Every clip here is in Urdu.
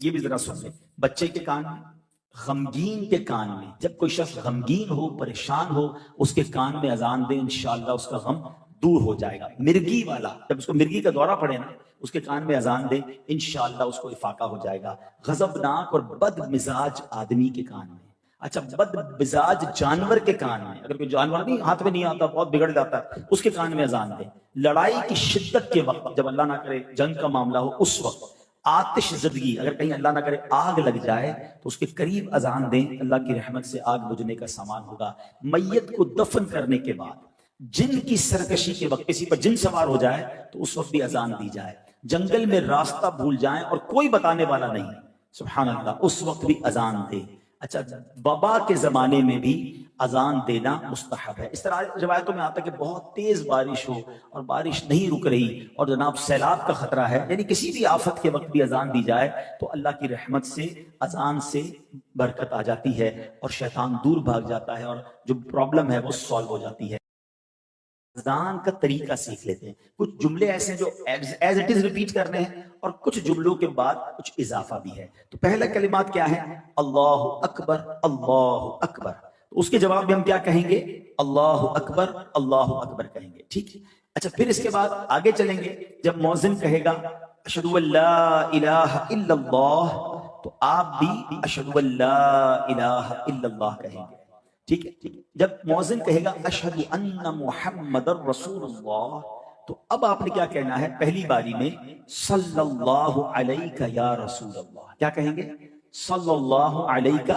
یہ بھی ذرا سن لیں، بچے کے کان میں، غمگین کے کان میں، جب کوئی شخص غمگین ہو، پریشان ہو، اس کے کان میں اذان دیں، انشاءاللہ اس کا غم دور ہو جائے گا۔ مرگی والا، جب اس کو مرگی کا دورہ پڑے نا، اس کے کان میں اذان دیں، انشاءاللہ اس کو افاقہ ہو جائے گا۔ غضبناک اور بد مزاج آدمی کے کان میں، اچھا بد مزاج جانور کے کان میں، اگر کوئی جانور نہیں ہاتھ میں نہیں آتا، بہت بگڑ جاتا ہے، اس کے کان میں اذان دیں۔ لڑائی کی شدت کے وقت، جب اللہ نہ کرے جنگ کا معاملہ ہو، اس وقت آتش زدگی، اگر کہیں اللہ نہ کرے آگ لگ جائے تو اس کے قریب اذان دیں، اللہ کی رحمت سے آگ بجھنے کا سامان ہوگا۔ میت کو دفن کرنے کے بعد، جن کی سرکشی کے وقت کسی پر جن سوار ہو جائے تو اس وقت بھی اذان دی جائے۔ جنگل میں راستہ بھول جائیں اور کوئی بتانے والا نہیں، سبحان اللہ، اس وقت بھی اذان دے۔ اچھا، وبا کے زمانے میں بھی اذان دینا مستحب ہے۔ اس طرح روایتوں میں آتا ہے کہ بہت تیز بارش ہو اور بارش نہیں رک رہی اور جناب سیلاب کا خطرہ ہے، یعنی کسی بھی آفت کے وقت بھی اذان دی جائے تو اللہ کی رحمت سے اذان سے برکت آ جاتی ہے اور شیطان دور بھاگ جاتا ہے اور جو پرابلم ہے وہ سالو ہو جاتی ہے۔ اذان کا طریقہ سیکھ لیتے ہیں، کچھ جملے ایسے جو ایز اٹ از ریپیٹ کرنے ہیں اور کچھ جملوں کے بعد کچھ اضافہ بھی ہے۔ تو پہلا کلمات کیا ہے؟ اللہ اکبر، اللہ اکبر۔ تو اس کے جواب میں ہم کیا کہیں گے؟ اللہ اکبر، اللہ اکبر کہیں گے، ٹھیک ہے۔ اچھا، پھر اس کے بعد آگے چلیں گے، جب مؤذن کہے گا اشہد ان لا الہ الا اللہ، تو آپ بھی اشہد ان لا الہ الا اللہ کہیں گے، ٹھیک ہے۔ جب مؤذن کہے گا اشہد ان محمد رسول اللہ، تو اب آپ نے کیا کہنا ہے؟ پہلی باری میں صلی اللہ علیہ یا رسول اللہ، کیا کہیں گے؟ صلی اللہ علیہ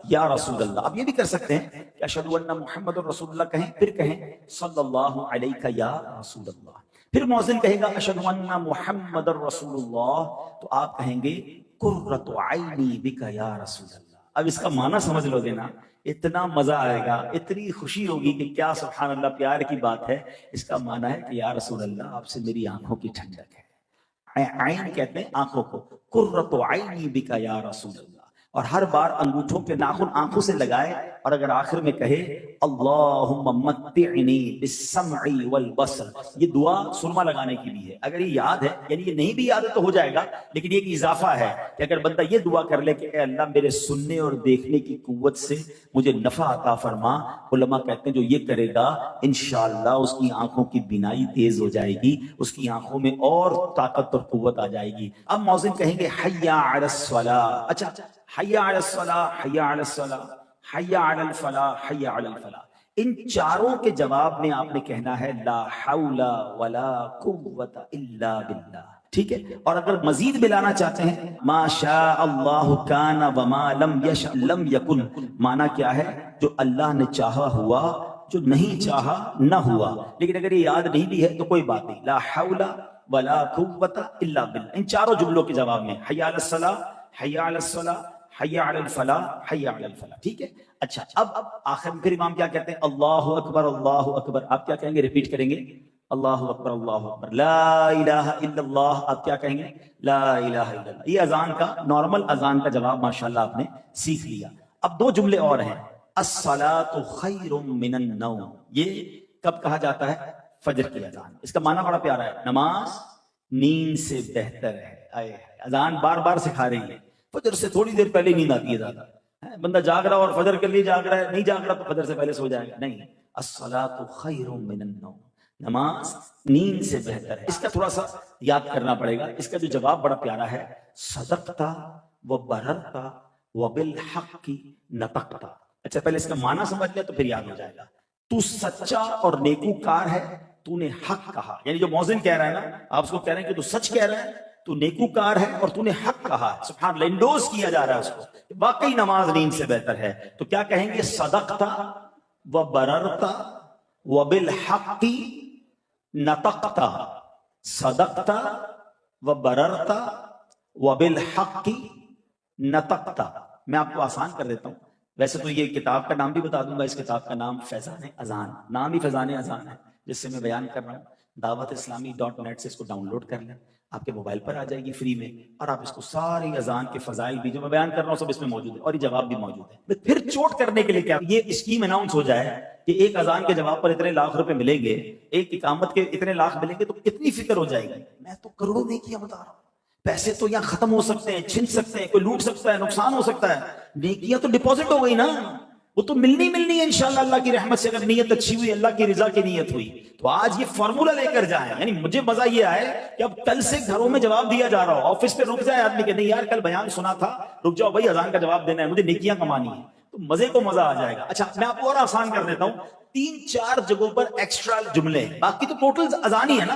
یا رسول اللہ۔ آپ یہ بھی کر سکتے ہیں کہ اشہد ان محمد رسول اللہ کہیں، پھر کہیں صلی اللہ علیہ یا رسول اللہ۔ پھر مؤذن کہے گا اشہد ان محمد رسول اللہ، تو آپ کہیں گے قرۃ عینی بک یا رسول اللہ۔ اب اس کا معنی سمجھ لو گے نا، اتنا مزہ آئے گا، اتنی خوشی ہوگی کہ کیا سبحان اللہ، پیار کی بات ہے۔ اس کا معنی ہے کہ یا رسول اللہ، آپ سے میری آنکھوں کی ٹھنڈک ہے۔ عین کہتے ہیں آنکھوں کو، قرۃ عینی بک یا رسول اللہ۔ اور ہر بار انگوٹھوں کے ناخن آنکھوں سے لگائے اور اگر آخر میں کہے اللہم متعنی بالسمع والبصر، یہ دعا سرما لگانے کی بھی ہے۔ اگر یہ یاد ہے، یعنی یہ نہیں بھی یاد ہے تو ہو جائے گا، لیکن یہ ایک اضافہ ہے کہ اگر بندہ یہ دعا کر لے کہ اے اللہ میرے سننے اور دیکھنے کی قوت سے مجھے نفع عطا فرما، علماء کہتے ہیں جو یہ کرے گا انشاءاللہ اس کی آنکھوں کی بینائی تیز ہو جائے گی، اس کی آنکھوں میں اور طاقت اور قوت آ جائے گی۔ اب مؤذن کہیں گے حی علی الصلاۃ، اچھا، حی علی الصلاۃ، حی علی الصلاۃ، حی علی الفلاح، حی علی الفلاح۔ ان چاروں کے جواب میں آپ نے کہنا ہے لا حول ولا قوت الا باللہ، ٹھیک ہے۔ اور اگر مزید ملانا چاہتے ہیں ما شاء اللہ کان وما لم یشأ لم یکن، معنی کیا ہے؟ جو اللہ نے چاہا ہوا، جو نہیں چاہا نہ ہوا۔ لیکن اگر یہ یاد نہیں بھی ہے تو کوئی بات نہیں، لا حول ولا قوت الا باللہ۔ ان چاروں جملوں کے جواب میں حی علی الصلاۃ، حی علی الصلاۃ، حی علی الفلاح، حی علی الفلاح، ٹھیک ہے۔ اچھا، اب آخر میں پھر امام کیا کہتے ہیں؟ اللہ اکبر، اللہ اکبر۔ آپ کیا کہیں گے؟ ریپیٹ کریں گے، اللہ اکبر، اللہ اکبر۔ لا الہ الا اللہ، آپ کیا کہیں گے؟ لا الہ الا اللہ۔ یہ اذان کا، نارمل اذان کا جواب ماشاءاللہ آپ نے سیکھ لیا۔ اب دو جملے اور ہیں، الصلاۃ خیر من النوم، یہ کب کہا جاتا ہے؟ فجر کی اذان۔ اس کا معنی بڑا پیارا ہے، نماز نیند سے بہتر ہے۔ اذان بار بار سکھا رہی ہے، فجر سے تھوڑی دیر پہلے نیند آتی ہے زیادہ، بندہ جاگ رہا اور فجر کے لیے جاگ رہا ہے، نہیں جاگ رہا تو فجر سے پہلے سو جائے گا، نہیں۔ الصلاۃ خیر من النوم، نماز نیند سے بہتر ہے۔ اس کا تھوڑا سا یاد کرنا پڑے گا۔ اس کا جو جواب بڑا پیارا ہے، صدقت وبررت وبالحق نطقت۔ اچھا، پہلے اس کا معنی سمجھ لیں تو پھر یاد ہو جائے گا۔ تو سچا اور نیکوکار ہے، تو نے حق کہا، یعنی جو مؤذن کہہ رہا ہے نا، آپ اس کو کہہ رہے ہیں کہ تو سچ کہہ رہا ہے، تو نیکوکار ہے اور تو نے حق کہا، سبحان اللہ، انڈوز کیا جا رہا ہے اس کو، واقعی نماز نیند سے بہتر ہے۔ تو کیا کہیں گے؟ صدقت وبررت وبالحق نطقت، صدقت وبررت وبالحق نطقت۔ میں آپ کو آسان کر دیتا ہوں، ویسے تو یہ کتاب کا نام بھی بتا دوں گا، اس کتاب کا نام فیضان اذان، نام ہی فیضان اذان ہے جس سے میں بیان کر رہا ہوں۔ دعوت اسلامی .net سے اس کو ڈاؤن لوڈ کر لیں، آپ کے موبائل پر آ جائے گی فری میں، اور آپ اس کو ساری اذان کے فضائل بھی جو میں بیان کر رہا ہوں سب اس میں موجود ہے، اور یہ جواب بھی موجود ہے۔ پھر چوٹ کرنے کے لیے کیا یہ اسکیم اناؤنس ہو جائے کہ ایک اذان کے جواب پر اتنے لاکھ روپے ملیں گے، ایک اقامت کے اتنے لاکھ ملیں گے، تو کتنی فکر ہو جائے گی۔ میں تو کروڑوں نہیں کیا بتا رہا ہوں، پیسے تو یہاں ختم ہو سکتے ہیں، چھن سکتے ہیں، کوئی لوٹ سکتا ہے، نقصان ہو سکتا ہے، نیکیاں تو ڈپازٹ ہو گئی نا، وہ تو ملنی ہے انشاءاللہ اللہ کی رحمت سے، اگر نیت اچھی ہوئی، اللہ کی رضا کی نیت ہوئی تو آج یہ فارمولہ لے کر جائیں. یعنی مجھے مزہ یہ آئے کہ اب کل سے گھروں میں جواب دیا جا رہا ہو، آفس پہ رک جائے آدمی کہ نہیں یار کل بیان سنا تھا، رک جاؤ بھائی اذان کا جواب دینا ہے، مجھے نیکیاں کمانی ہے، تو مزے کو مزہ آ جائے گا. اچھا میں آپ کو اور آسان کر دیتا ہوں، 3-4 جگہوں پر ایکسٹرا جملے، باقی تو ٹوٹل اذان ہی ہے نا،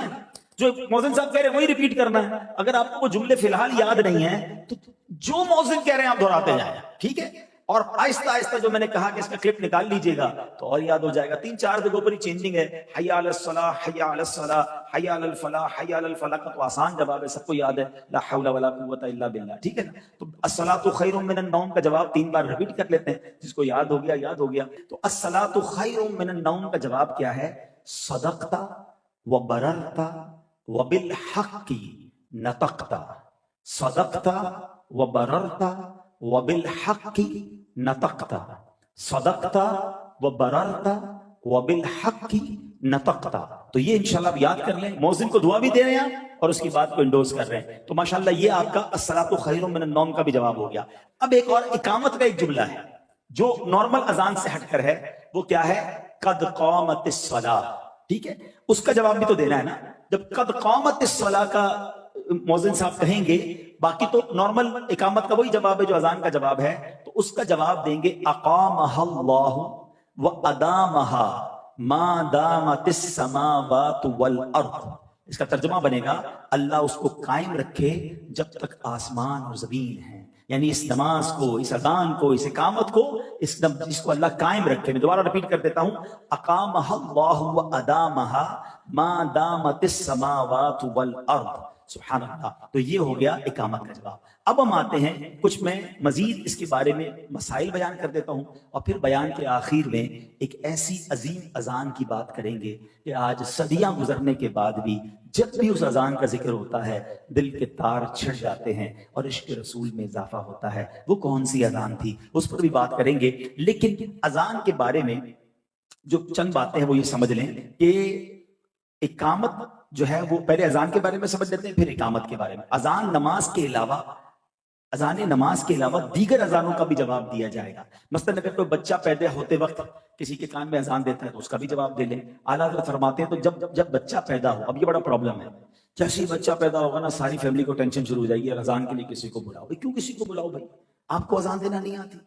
جو مؤذن صاحب کہہ رہے ہیں وہی ریپیٹ کرنا ہے. اگر آپ کو وہ جملے فی الحال یاد نہیں ہیں تو جو مؤذن کہہ رہے ہیں آپ دہراتے جائیں، ٹھیک ہے؟ اور آہستہ آہستہ جو میں نے کہا کہ اس کا کلپ نکال لیجئے گا تو اور یاد ہو جائے گا. 3-4 جگہوں پر ہی چینجنگ ہے، حی علی الصلاۃ، حی علی الصلاۃ، حی علی الفلاح، حی علی الفلاح کا تو آسان جواب ہے، سب کو یاد ہے، لا حول ولا قوت الا باللہ، ٹھیک ہے نا؟ تو الصلاۃ خیر من النوم کا جواب 3 بار ریپیٹ کر لیتے ہیں، جس کو یاد ہو گیا یاد ہو گیا. تو الصلاۃ خیر من النوم کا جواب کیا ہے؟ صدقت وبررت وبالحق نطقت، صدقت وبررت وبالحق نطقت، صدقت وبررت وبالحق نطقت. تو یہ انشاءاللہ آپ یاد کر لیں. مؤذن کو دعا بھی دے رہے ہیں اور اس کی بات کو انڈورس کر رہے ہیں. تو ماشاءاللہ یہ آپ کا الصلاۃ خیر من النوم کا بھی جواب ہو گیا. اب ایک اور اقامت کا ایک جملہ ہے جو نارمل اذان سے ہٹ کر ہے، وہ کیا ہے؟ قد قامت الصلاۃ، ٹھیک ہے؟ اس کا جواب بھی تو دینا ہے نا. جب قد قامت الصلاۃ کا مؤذن صاحب کہیں گے، باقی تو نارمل اقامت کا وہی جواب ہے جو اذان کا جواب ہے، تو اس کا جواب دیں گے اقامہ اللہ وادامہا ما دامت السماوات والارض. اس کا ترجمہ بنے گا اللہ اس کو قائم رکھے جب تک آسمان اور زمین ہیں. یعنی اس نماز کو، اس اذان کو، اس اقامت کو، اس کو اللہ قائم رکھے. میں دوبارہ ریپیٹ کر دیتا ہوں، اقامہ اللہ وادامہا ما دامت السماوات والارض. سبحان اللہ. تو یہ ہو گیا اقامت کا جواب. اب ہم آتے ہیں کچھ میں مزید اس کے بارے میں مسائل بیان کر دیتا ہوں، اور پھر بیان کے آخر میں ایک ایسی عظیم اذان کی بات کریں گے کہ آج صدیاں گزرنے کے بعد بھی جب بھی اس اذان کا ذکر ہوتا ہے دل کے تار چھڑ جاتے ہیں اور عشق رسول میں اضافہ ہوتا ہے. وہ کون سی اذان تھی اس پر بھی بات کریں گے. لیکن اذان کے بارے میں جو چند باتیں ہیں وہ یہ سمجھ لیں کہ اقامت جو ہے وہ پہلے اذان کے بارے میں سمجھ لیتے ہیں، پھر اقامت کے بارے میں. اذان نماز کے علاوہ، اذان نماز کے علاوہ دیگر اذانوں کا بھی جواب دیا جائے گا. مثلا اگر کوئی بچہ پیدا ہوتے وقت کسی کے کان میں اذان دیتا ہے تو اس کا بھی جواب دے لیں. اعلیٰ حضرت فرماتے ہیں تو جب بچہ پیدا ہو، اب یہ بڑا پرابلم ہے، جیسے ہی بچہ پیدا ہوگا نا ساری فیملی کو ٹینشن شروع ہو جائے گی، اذان کے لیے کسی کو بلاؤ. بھائی کیوں کسی کو بلاؤ بھائی؟ آپ کو اذان دینا نہیں آتی؟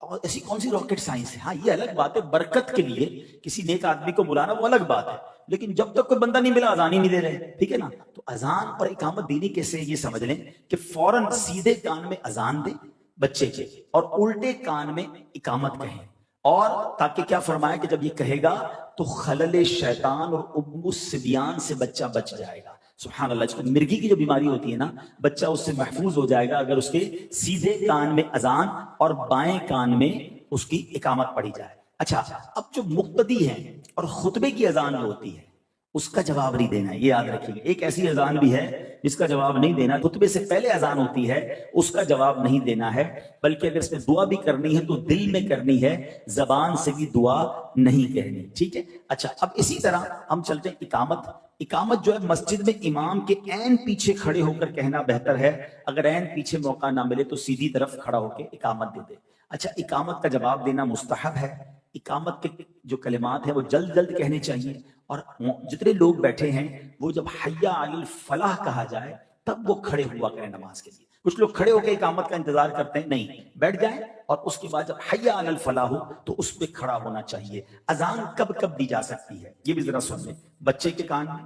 اور ایسی کون سی راکٹ سائنس ہے؟ ہاں یہ الگ بات ہے، برکت کے لیے کسی نیک آدمی کو بلانا وہ الگ بات ہے، لیکن جب تک کوئی بندہ نہیں ملا اذان ہی نہیں دے رہے، ٹھیک ہے نا؟ تو اذان اور اقامت دینے کیسے یہ سمجھ لیں کہ فوراً سیدھے کان میں اذان دے بچے کے اور الٹے کان میں اقامت کہیں، اور تاکہ کیا فرمایا کہ جب یہ کہے گا تو خلل شیطان اور ام الصبیان سے بچہ بچ جائے گا. سبحان اللہ. اس کو مرگی کی جو بیماری ہوتی ہے نا، بچہ اس سے محفوظ ہو جائے گا اگر اس کے سیدھے کان میں اذان اور بائیں کان میں اس کی اقامت پڑھی جائے. اچھا اب جو مقتدی ہیں اور خطبے کی اذان جو ہوتی ہے اس کا جواب نہیں دینا ہے، یہ یاد رکھیے گا. ایک ایسی اذان بھی ہے جس کا جواب نہیں دینا. خطبے سے پہلے اذان ہوتی ہے اس کا جواب نہیں دینا ہے، بلکہ اگر اس میں دعا بھی کرنی ہے تو دل میں کرنی ہے، زبان سے بھی دعا نہیں کہنی، ٹھیک ہے؟ اچھا اب اسی طرح ہم چلتے ہیں اقامت. اقامت جو ہے مسجد میں امام کے عین پیچھے کھڑے ہو کر کہنا بہتر ہے. اگر عین پیچھے موقع نہ ملے تو سیدھی طرف کھڑا ہو کے اقامت دے دے. اچھا اقامت کا جواب دینا مستحب ہے. اقامت کے جو کلمات ہیں وہ جلد جلد کہنے چاہیے، اور جتنے لوگ بیٹھے ہیں وہ جب حی علی الفلاح کہا جائے تب وہ کھڑے ہوا کریں نماز کے لیے. کچھ لوگ کھڑے ہو کے اقامت کا انتظار کرتے ہیں، نہیں، بیٹھ جائیں اور اس کے بعد جب حی علی الفلاح ہو تو اس پہ کھڑا ہونا چاہیے. اذان کب کب دی جا سکتی ہے یہ بھی ذرا سن لیں. بچے کے کان میں،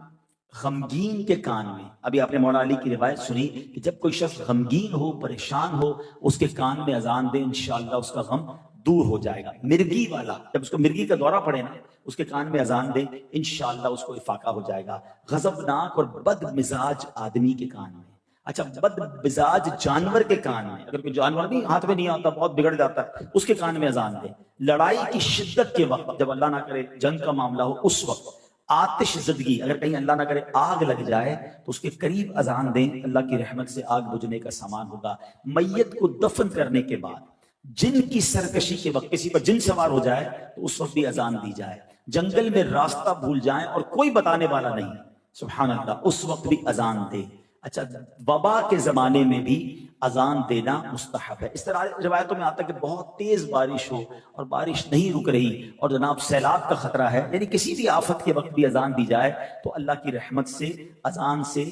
غمگین کے کان میں. ابھی آپ نے مولانا علی کی روایت سنی کہ جب کوئی شخص غمگین ہو، پریشان ہو، اس کے کان میں اذان دے، انشاءاللہ اس کا غم دور ہو جائے گا. مرگی والا، جب اس کو مرگی کا دورہ پڑے نا، اس کے کان میں اذان دے، انشاءاللہ اس کو افاقہ ہو جائے گا. غضبناک اور بد مزاج آدمی کے کان میں، اچھا بد مزاج جانور کے کان میں، اگر کوئی جانور نہیں ہاتھ میں نہیں آتا بہت بگڑ جاتا ہے، اس کے کان میں اذان دے. لڑائی کی شدت کے وقت، جب اللہ نہ کرے جنگ کا معاملہ ہو اس وقت. آتش زدگی، اگر کہیں اللہ نہ کرے آگ لگ جائے تو اس کے قریب اذان دیں، اللہ کی رحمت سے آگ بجھنے کا سامان ہوگا. میت کو دفن کرنے کے بعد، جن کی سرکشی کے وقت کسی پر جن سوار ہو جائے تو اس وقت بھی اذان دی جائے. جنگل میں راستہ بھول جائیں اور کوئی بتانے والا نہیں، سبحان اللہ، اس وقت بھی اذان دے. اچھا وبا کے زمانے میں بھی اذان دینا مستحب ہے. اس طرح روایتوں میں آتا ہے کہ بہت تیز بارش ہو اور بارش نہیں رک رہی اور جناب سیلاب کا خطرہ ہے، یعنی کسی بھی آفت کے وقت بھی اذان دی جائے تو اللہ کی رحمت سے اذان سے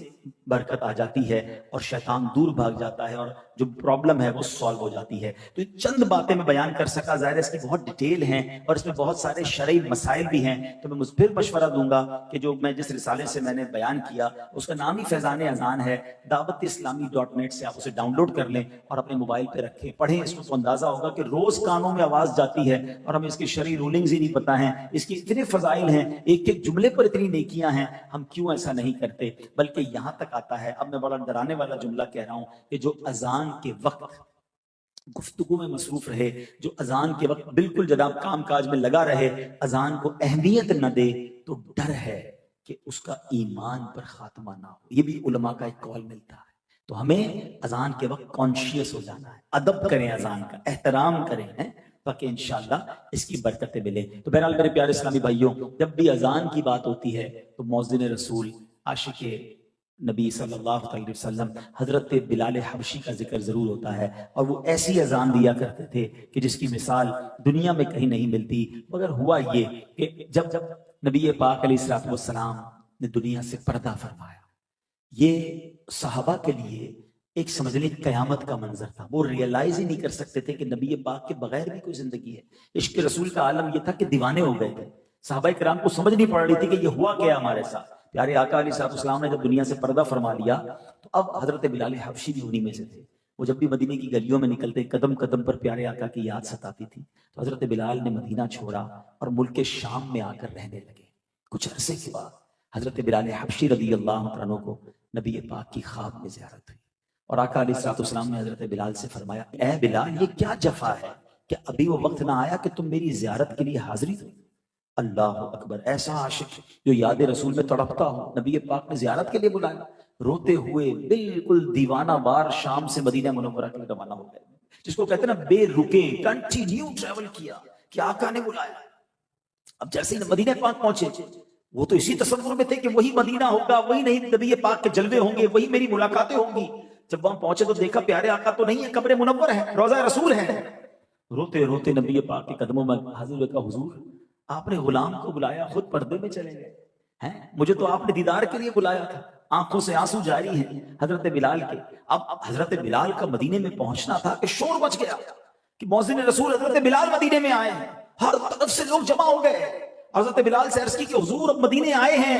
برکت آ جاتی ہے اور شیطان دور بھاگ جاتا ہے اور جو پرابلم ہے وہ سالو ہو جاتی ہے. تو یہ چند باتیں میں بیان کر سکا، ظاہر ہے اس کی بہت ڈیٹیل ہیں اور اس میں بہت سارے شرعی مسائل بھی ہیں. تو میں پھر مشورہ دوں گا کہ جو میں جس رسالے سے میں نے بیان کیا اس کا نام ہی فیضان اذان ہے، dawat-islami.net سے آپ اسے ڈاؤن لوڈ کر لیں اور اپنے موبائل پہ رکھیں، پڑھیں. اس کو تو اندازہ ہوگا کہ روز کانوں میں آواز جاتی ہے اور ہمیں اس کی شرعی رولنگز ہی نہیں پتہ ہیں، اس کی اتنے فضائل ہیں، ایک ایک جملے پر اتنی نیکیاں ہیں، ہم کیوں ایسا نہیں کرتے. بلکہ یہاں تک آتا ہے، اب میں بڑا ڈرانے والا جملہ کہہ رہا ہوں، کہ جو اذان کے وقت گفتگو میں مصروف رہے، جو اذان کے وقت بالکل جناب کام کاج میں لگا رہے، اذان کو اہمیت نہ دے، تو ڈر ہے کہ اس کا ایمان پر خاتمہ نہ ہو. یہ بھی علماء کا ایک قول ملتا ہے. تو ہمیں اذان کے وقت کانشیس ہو جانا ہے، ادب کریں، اذان کا احترام کریں تاکہ انشاءاللہ اس کی برکتیں ملیں. تو بہرحال میرے پیارے اسلامی بھائیوں، جب بھی اذان کی بات ہوتی ہے تو مؤذن رسول عاشق نبی صلی اللہ علیہ وسلم حضرت بلال حبشی کا ذکر ضرور ہوتا ہے. اور وہ ایسی اذان دیا کرتے تھے کہ جس کی مثال دنیا میں کہیں نہیں ملتی. مگر ہوا یہ کہ جب نبی پاک علیہ الصلوۃ والسلام نے دنیا سے پردہ فرمایا، یہ صحابہ کے لیے ایک سمجھ لیں قیامت کا منظر تھا. وہ ریئلائز ہی نہیں کر سکتے تھے کہ نبی پاک کے بغیر بھی کوئی زندگی ہے. عشق رسول کا عالم یہ تھا کہ دیوانے ہو گئے تھے. صحابہ کرام کو سمجھ نہیں پڑ رہی تھی کہ یہ ہوا کیا ہمارے ساتھ. پیارے آقا علیہ الصلوۃ والسلام نے جب دنیا سے پردہ فرما لیا تو اب حضرت بلال حبشی بھی انہی میں سے تھے. وہ جب بھی مدینے کی گلیوں میں نکلتے قدم قدم پر پیارے آقا کی یاد ستاتی تھی. تو حضرت بلال نے مدینہ چھوڑا اور ملک شام میں آ کر رہنے لگے. کچھ عرصے کے بعد حضرت بلال حبشی رضی اللہ عنہ کو نبی پاک کی خواب میں زیارت ہوئی اور آقا علیہ الصلوۃ والسلام نے حضرت بلال سے فرمایا، اے بلال یہ کیا جفا ہے کہ ابھی وہ وقت نہ آیا کہ تم میری زیارت کے لیے حاضری دو. اللہ اکبر، ایسا عاشق جو یاد رسول میں تڑپتا ہو، نبی پاک نے زیارت کے لیے بلایا. روتے ہوئے بالکل دیوانہ وار شام سے مدینہ منورہ کے لیے روانہ ہو گئے، جس کو کہتے ہیں نا بے رکے کنٹینیو ٹریول کیا کہ آقا نے بلایا. اب جیسے ہی مدینہ پاک پہنچے وہ تو اسی تصور میں تھے کہ وہی مدینہ ہوگا، وہی نہیں نبی پاک کے جلوے ہوں گے، وہی میری ملاقاتیں ہوں گی. جب وہاں پہنچے تو دیکھا پیارے آقا تو نہیں ہے، قبر منور ہے، روضہ رسول ہے. روتے روتے نبی پاک کے قدموں میں حاضر ہوئے، کہا حضور آپ نے غلام کو بلایا، خود پردے میں چلے گئے ہیں، مجھے تو آپ نے دیدار کے لیے بلایا تھا. آنکھوں سے آنسو جاری ہیں حضرت بلال کے. اب حضرت بلال کا مدینے میں پہنچنا تھا کہ شور مچ گیا کہ مؤذن رسول حضرت بلال مدینے میں آئے ہیں. ہر طرف سے لوگ جمع ہو گئے. حضرت بلال سے عرض کی کہ حضور اب مدینے آئے ہیں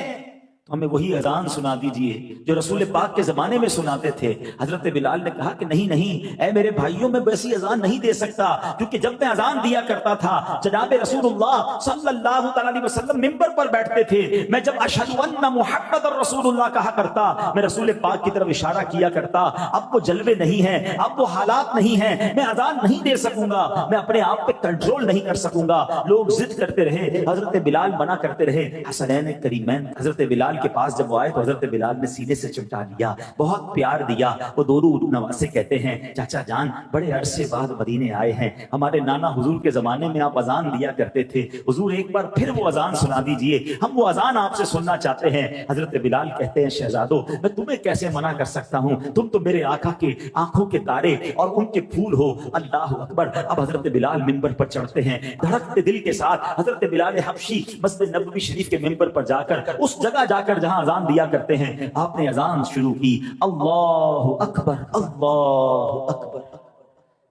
تو ہمیں وہی اذان سنا دیجئے جو رسول پاک کے زمانے میں سناتے تھے. حضرت بلال نے کہا کہ نہیں نہیں اے میرے بھائیوں، میں ویسی اذان نہیں دے سکتا، کیونکہ جب میں اذان دیا کرتا تھا جناب رسول اللہ صلی اللہ علیہ وسلم منبر پر بیٹھتے تھے، میں جب اشہد ان محمد رسول اللہ کہا کرتا، میں رسول پاک کی طرف اشارہ کیا کرتا. اب وہ جلوے نہیں ہیں، اب وہ حالات نہیں ہیں، میں اذان نہیں دے سکوں گا، میں اپنے آپ پہ کنٹرول نہیں کر سکوں گا. لوگ ضد کرتے رہے، حضرت بلال منع کرتے رہے. حسنین کریمین حضرت بلال کے پاس جب وہ آئے تو حضرت بلال نے سینے سے چمٹا لیا، بہت پیار دیا. وہ درود نواز سے کہتے ہیں چاچا جان بڑے عرصے بعد مدینے آئے ہیں، ہمارے نانا حضور کے زمانے میں آپ اذان دیا کرتے تھے، حضور ایک بار پھر وہ اذان سنا دیجئے، ہم وہ اذان آپ سے سننا چاہتے ہیں. حضرت بلال کہتے ہیں شہزادو میں تمہیں کیسے منع کر سکتا ہوں، تم تو میرے آقا کے آنکھوں کے تارے اور ان کے پھول ہو. اللہ اکبر. اب حضرت بلال منبر پر چڑھتے ہیں، دھڑکتے دل کے ساتھ حضرت بلال حبشی مسجد نبوی شریف کے منبر پر جا کر اس جگہ جا کر جہاں اذان دیا کرتے ہیں آپ نے اذان شروع کی، اللہ اکبر اللہ اکبر.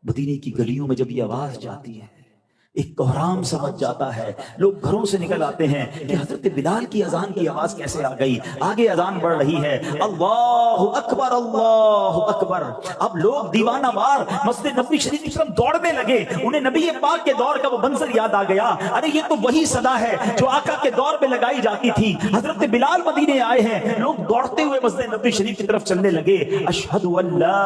مدینے کی گلیوں میں جب یہ آواز جاتی ہے ایک کوہرام سمجھ جاتا ہے، لوگ گھروں سے نکل آتے ہیں کہ حضرت بلال کی اذان کی آواز کیسے آ گئی. آگے اذان بڑھ رہی ہے، اللہ اکبر اللہ اکبر. اب لوگ دیوانہ وار مسجد نبوی شریف کی طرف دوڑنے لگے، انہیں نبی پاک کے دور کا وہ منظر یاد آ گیا. ارے یہ تو وہی صدا ہے جو آقا کے دور میں لگائی جاتی تھی. حضرت بلال مدینے آئے ہیں، لوگ دوڑتے ہوئے مسجد نبوی شریف کی طرف چلنے لگے. اشہد ان لا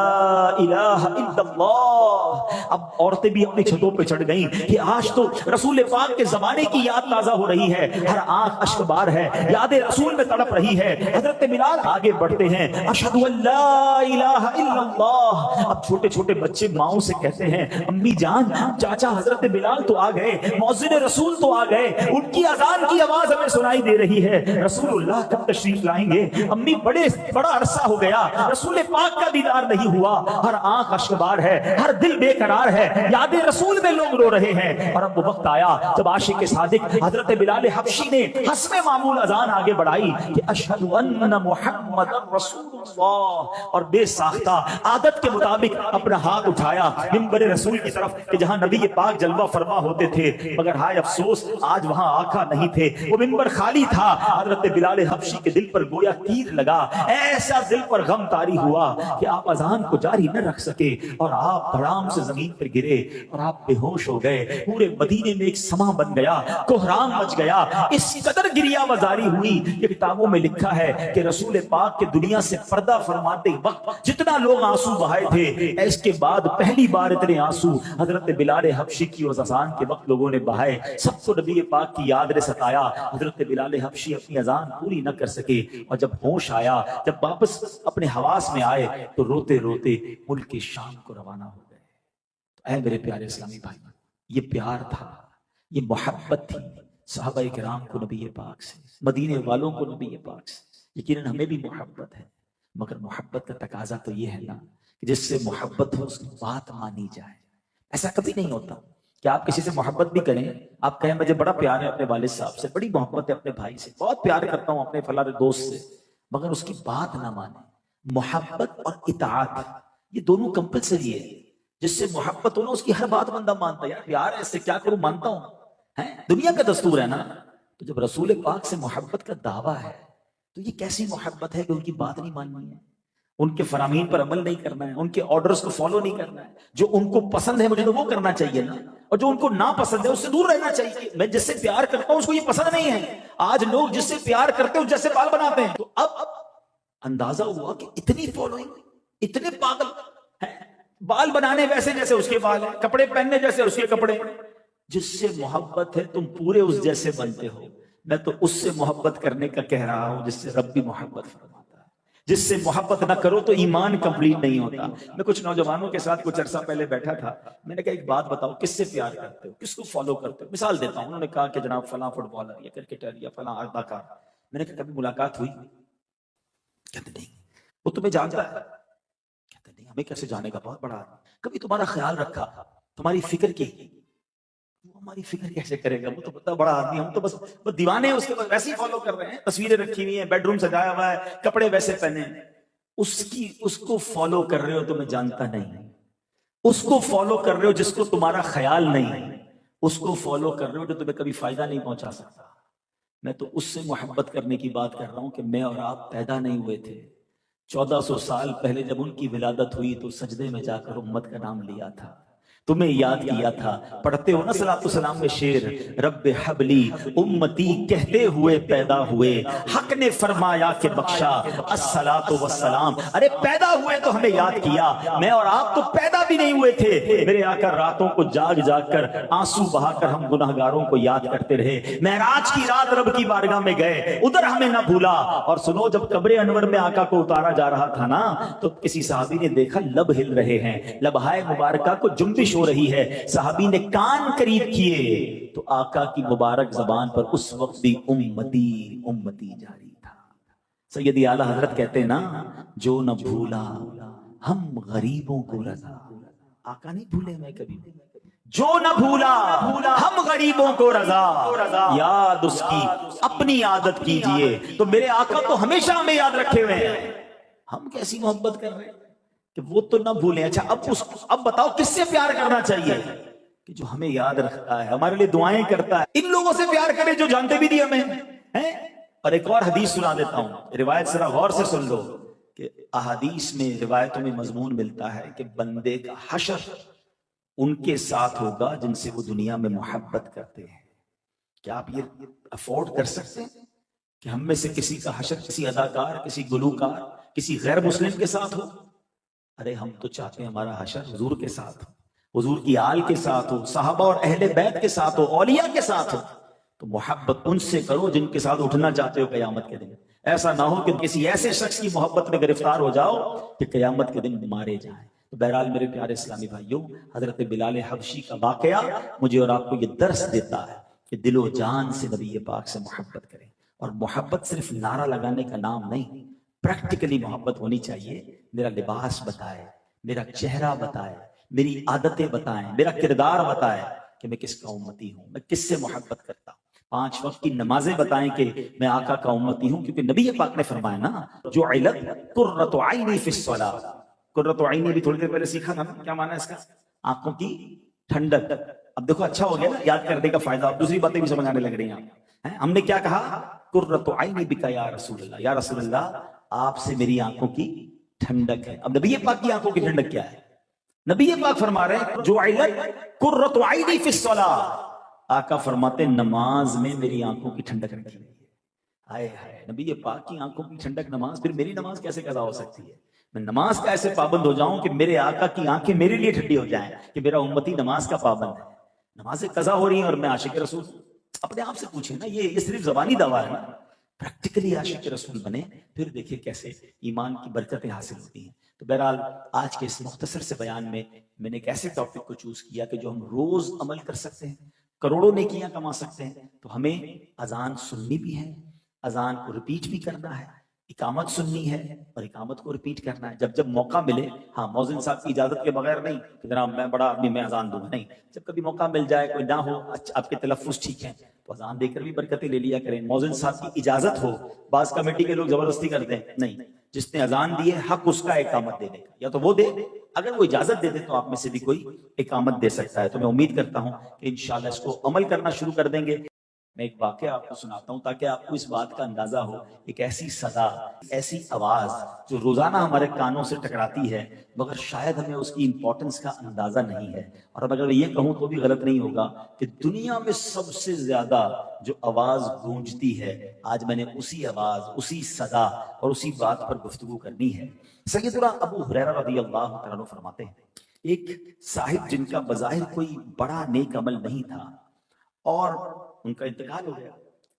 الہ الا اللہ. اب عورتیں بھی اپنی چھتوں پہ چڑھ گئیں کہ آج تو رسول پاک کے زمانے کی یاد تازہ ہو رہی ہے، ہر آنکھ اشک بار ہے، یاد رسول میں تڑپ رہی ہے۔ حضرت بلال آگے بڑھتے ہیں، اشہد ان لا الہ الا اللہ۔ اب چھوٹے چھوٹے بچے ماؤں سے کہتے ہیں امی جان چاچا حضرت بلال تو آ گئے، مؤذن رسول تو آ گئے، ان کی اذان کی آواز ہمیں سنائی دے رہی ہے، رسول اللہ کب تشریف لائیں گے؟ امی بڑا عرصہ ہو گیا رسول پاک کا دیدار نہیں ہوا، ہر آنکھ اشکبار ہے، ہر دل بے قرار ہے، یاد رسول میں لوگ رو رہے ہیں۔ اور اب وہ وقت آیا جب عاشق صادق حضرت بلال حبشی نے حسب معمول اذان آگے بڑھائی کہ اشہد ان محمد رسول اللہ، اور بے ساختہ عادت کے مطابق اپنا ہاتھ اٹھایا منبر رسول کی طرف کہ جہاں نبی پاک جلوہ فرما ہوتے تھے، مگر ہائے افسوس آج وہاں آقا نہیں تھے، وہ منبر خالی تھا۔ حضرت بلال حبشی کے دل پر گویا تیر لگا، ایسا دل پر غم طاری ہوا کہ آپ اذان کو جاری نہ رکھ سکے اور آپ دھڑام سے زمین پر گرے اور آپ بے ہوش ہو گئے۔ پورے مدینے میں ایک سما بن گیا، کوہرام مچ گیا، اس قدر گریا وزاری ہوئی کہ کتابوں میں لکھا ہے کہ رسول پاک کے دنیا سے پردہ فرماتے وقت جتنا لوگ آنسو بہائے تھے، اس کے بعد پہلی بار اتنے آنسو حضرت بلال حبشی کی اس اذان کے وقت لوگوں نے بہائے۔ سب کو نبی پاک کی یاد نے ستایا۔ حضرت بلال حبشی اپنی اذان پوری نہ کر سکے، اور جب ہوش آیا، جب واپس اپنے حواس میں آئے تو روتے روتے ملک شام کو روانہ ہو گئے۔ اے میرے پیارے اسلامی بھائی، یہ پیار تھا، یہ محبت تھی صحابہ کرام کو نبی پاک سے، مدینے والوں کو نبی پاک سے۔ یقیناً ہمیں بھی محبت ہے، مگر محبت کا تقاضا تو یہ ہے نا کہ جس سے محبت ہو اس کی بات مانی جائے۔ ایسا کبھی نہیں ہوتا کہ آپ کسی سے محبت بھی کریں، آپ کہیں مجھے بڑا پیار ہے اپنے والد صاحب سے، بڑی محبت ہے اپنے بھائی سے، بہت پیار کرتا ہوں اپنے فلاں دوست سے، مگر اس کی بات نہ مانے۔ محبت اور اطاعت یہ دونوں کمپلسری ہے۔ جس سے محبت ہو نا اس کی ہر بات بندہ مانتا ہے، یار پیار ہے اس سے کیا کروں، مانتا ہوں، دنیا کا دستور ہے نا۔ تو جب رسول پاک سے محبت کا دعویٰ ہے تو یہ کیسی محبت ہے کہ ان کی بات نہیں ماننی ہے، ان کے فرامین پر عمل نہیں کرنا ہے، ان کے آرڈرز کو فالو نہیں کرنا ہے۔ جو ان کو پسند ہے مجھے تو وہ کرنا چاہیے نا، اور جو ان کو ناپسند ہے اس سے دور رہنا چاہیے۔ میں جس سے پیار کرتا ہوں اس کو یہ پسند نہیں ہے۔ آج لوگ جس سے پیار کرتے ہیں اس جیسے بال بناتے ہیں۔ تو اب اندازہ ہوا کہ اتنی فالوئنگ، اتنے پاگل ہیں، بال بنانے ویسے جیسے اس کے بال ہیں، کپڑے پہننے جیسے اس کے کپڑے۔ جس سے محبت ہے تم پورے اس جیسے بنتے ہو۔ میں تو اس سے محبت کرنے کا کہہ رہا ہوں جس سے رب بھی محبت فرماتا ہے۔ جس سے محبت نہ کرو تو ایمان کمپلیٹ نہیں ہوتا۔ میں کچھ نوجوانوں کے ساتھ کچھ عرصہ پہلے بیٹھا تھا، میں نے کہا ایک بات بتاؤ، کس سے پیار کرتے ہو، کس کو فالو کرتے ہو؟ مثال دیتا ہوں، انہوں نے کہا کہ جناب فلاں فٹ بالر یا کرکٹر یا فلاں اداکار۔ میں نے کہا کبھی ملاقات ہوئی؟ کہتے نہیں۔ وہ تمہیں جانتا ہے؟ کہتے نہیں۔ ہمیں کیسے جانے کا، بہت بڑا آدمی، کبھی تمہارا خیال رکھا، تمہاری فکر کی؟ وہ ہماری فکر کیسے کرے گا، وہ تو بہت بڑا آدمی، ہم تو بس دیوانے ہیں اس کے، بس ویسے ہی فالو کر رہے ہیں، تصویریں رکھی ہوئی ہیں، بیڈ روم سجایا ہوا ہے، کپڑے ویسے پہنے ہیں۔ اس کو فالو کر رہے ہو تمہیں جانتا نہیں، اس کو فالو کر رہے ہو جس کو تمہارا خیال نہیں، اس کو فالو کر رہے ہو جو تمہیں کبھی فائدہ نہیں پہنچا سکتا۔ میں تو اس سے محبت کرنے کی بات کر رہا ہوں کہ میں اور آپ پیدا نہیں ہوئے تھے، 1400 سال پہلے جب ان کی ولادت ہوئی تو سجدے میں جا کر امت کا نام لیا تھا، تمہیں یاد کیا تھا۔ پڑھتے ہو نا صلاۃ السلام میں شعر، رب حبلی امتی کہتے ہوئے پیدا ہوئے، حق نے فرمایا کہ بخشا الصلاۃ والسلام۔ ارے پیدا ہوئے تو ہمیں یاد کیا، میں اور آپ تو پیدا بھی نہیں ہوئے تھے۔ میرے آقا راتوں کو جاگ جاگ کر آنسو بہا کر ہم گناہگاروں کو یاد کرتے رہے۔ معراج کی رات رب کی بارگاہ میں گئے، ادھر ہمیں نہ بھولا۔ اور سنو، جب قبر انور میں آقا کو اتارا جا رہا تھا نا تو کسی صحابی نے دیکھا لب ہل رہے ہیں، لبہائے مبارکہ کو جنبش ہو رہی ہے۔ صحابی نے کان قریب کیے تو آقا کی مبارک زبان پر اس وقت بھی امتی امتی جاری تھا۔ سیدی اعلیٰ حضرت کہتے ہیں نا، جو نہ بھولا ہم غریبوں کو رضا۔ آقا نہیں بھولے میں کبھی، جو نہ بھولا ہم غریبوں کو رضا، یاد اس کی اپنی عادت کیجئے۔ تو میرے آقا تو ہمیشہ ہمیں یاد رکھے ہوئے ہیں، ہم کیسی محبت کر رہے ہیں کہ وہ تو نہ بھولیں۔ اچھا اب بتاؤ کس سے پیار کرنا چاہیے؟ کہ جو ہمیں یاد رکھتا ہے، ہمارے لیے دعائیں کرتا ہے۔ ان لوگوں سے پیار کرے جو جانتے بھی نہیں ہمیں۔ اور ایک اور حدیث سنا دیتا ہوں، روایت ذرا غور سے سن لو کہ احادیث میں، روایتوں میں مضمون ملتا ہے کہ بندے کا حشر ان کے ساتھ ہوگا جن سے وہ دنیا میں محبت کرتے ہیں۔ کیا آپ یہ افورڈ کر سکتے ہیں کہ ہم میں سے کسی کا حشر کسی اداکار، کسی گلوکار، کسی غیر مسلم کے ساتھ ہو؟ ارے ہم تو چاہتے ہیں ہمارا حشر حضور کے ساتھ ہو، حضور کی آل کے ساتھ ہو، صحابہ اور اہل بیت کے ساتھ ہو، اولیاء کے ساتھ ہو، تو محبت ان سے کرو جن کے ساتھ اٹھنا چاہتے ہو قیامت کے دن۔ ایسا نہ ہو کہ کسی ایسے شخص کی محبت میں گرفتار ہو جاؤ کہ قیامت کے دن مارے جائیں۔ تو بہرحال میرے پیارے اسلامی بھائیوں، حضرت بلال حبشی کا واقعہ مجھے اور آپ کو یہ درس دیتا ہے کہ دل و جان سے نبی پاک سے محبت کریں، اور محبت صرف نعرہ لگانے کا نام نہیں، پریکٹیکلی محبت ہونی چاہیے۔ میرا لباس بتائے، میرا چہرہ بتائے، میری عادتیں بتائیں، میرا کردار بتائے کہ میں کس کا امتی ہوں، میں کس سے محبت کرتا ہوں۔ 5 وقت کی نمازیں بتائیں کہ میں آقا کا امتی ہوں، کیونکہ نبی پاک نے فرمایا نا، جو علت قرۃ عینی فی الصلاۃ، قرۃ عینی بھی تھوڑی دیر پہلے سیکھا تھا نا، کیا معنی ہے اس کا؟ آنکھوں کی ٹھنڈک۔ اب دیکھو اچھا ہو گیا نا یاد کرنے کا فائدہ، اب دوسری باتیں بھی سمجھ آنے لگ رہی ہیں۔ ہم نے کیا کہا؟ قرۃ عینی بک یا رسول اللہ، یا رسول اللہ آپ سے میری آنکھوں کی ٹھنڈک ہے۔ اب نبی پاک کی آنکھوں کی ٹھنڈک کیا ہے؟ نبی پاک فرما رہے ہیں جو علت قرۃ عینی فی الصلاۃ، آقا فرماتے نماز میں میری آنکھوں کی ٹھنڈک رکھی ہوئی ہے۔ ہائے ہائے، نبی پاک کی آنکھوں کی ٹھنڈک نماز، پھر میری نماز کیسے قضا ہو سکتی ہے؟ میں نماز کا ایسے پابند ہو جاؤں کہ میرے آقا کی آنکھیں میرے لیے ٹھنڈی ہو جائیں کہ میرا امتی نماز کا پابند ہے، نمازیں قضا ہو رہی ہیں اور میں عاشق رسول۔ اپنے آپ سے پوچھیں نا، یہ صرف زبانی دعویٰ ہے نا، پریکٹیکلی عاشق رسول بنے، پھر دیکھیں کیسے ایمان کی برکتیں حاصل ہوتی ہیں۔ تو بہرحال آج کے اس مختصر سے بیان میں میں نے ایک ایسے ٹاپک کو چوز کیا کہ جو ہم روز عمل کر سکتے ہیں، کروڑوں نیکیاں کما سکتے ہیں۔ تو ہمیں اذان سننی بھی ہے، اذان کو ریپیٹ بھی کرنا ہے، اقامت سننی ہے اور اقامت کو ریپیٹ کرنا ہے جب جب موقع ملے۔ ہاں، مؤذن صاحب کی اجازت کے بغیر نہیں کہ جناب میں بڑا آدمی میں اذان دوں گا، نہیں، جب کبھی موقع مل جائے، کوئی نہ ہو، آپ کے تلفظ ٹھیک ہیں تو اذان دے کر بھی برکتیں لے لیا کریں۔ مؤذن صاحب کی اجازت ہو، بعض کمیٹی کے لوگ زبردستی کرتے ہیں، نہیں، جس نے اذان دی ہے حق اس کا اقامت دینے کا، یا تو وہ دے، اگر وہ اجازت دے دے تو آپ میں سے بھی کوئی اقامت دے سکتا ہے۔ تو میں امید کرتا ہوں کہ انشاءاللہ اس کو عمل کرنا شروع کر دیں گے۔ میں ایک واقعہ آپ کو سناتا ہوں تاکہ آپ کو اس بات کا اندازہ ہو، ایک ایسی صدا، ایسی آواز جو روزانہ ہمارے کانوں سے ٹکراتی ہے مگر شاید ہمیں اس کی امپورٹنس کا اندازہ نہیں ہے۔ اور اب اگر یہ کہوں تو بھی غلط نہیں ہوگا کہ دنیا میں سب سے زیادہ جو آواز گونجتی ہے، آج میں نے اسی آواز، اسی صدا اور اسی بات پر گفتگو کرنی ہے۔ سیدنا ابو ہریرہ رضی اللہ تعالیٰ عنہ فرماتے ہیں، ایک صاحب جن کا بظاہر کوئی بڑا نیک عمل نہیں تھا اور ان کا انتقال ہو گیا،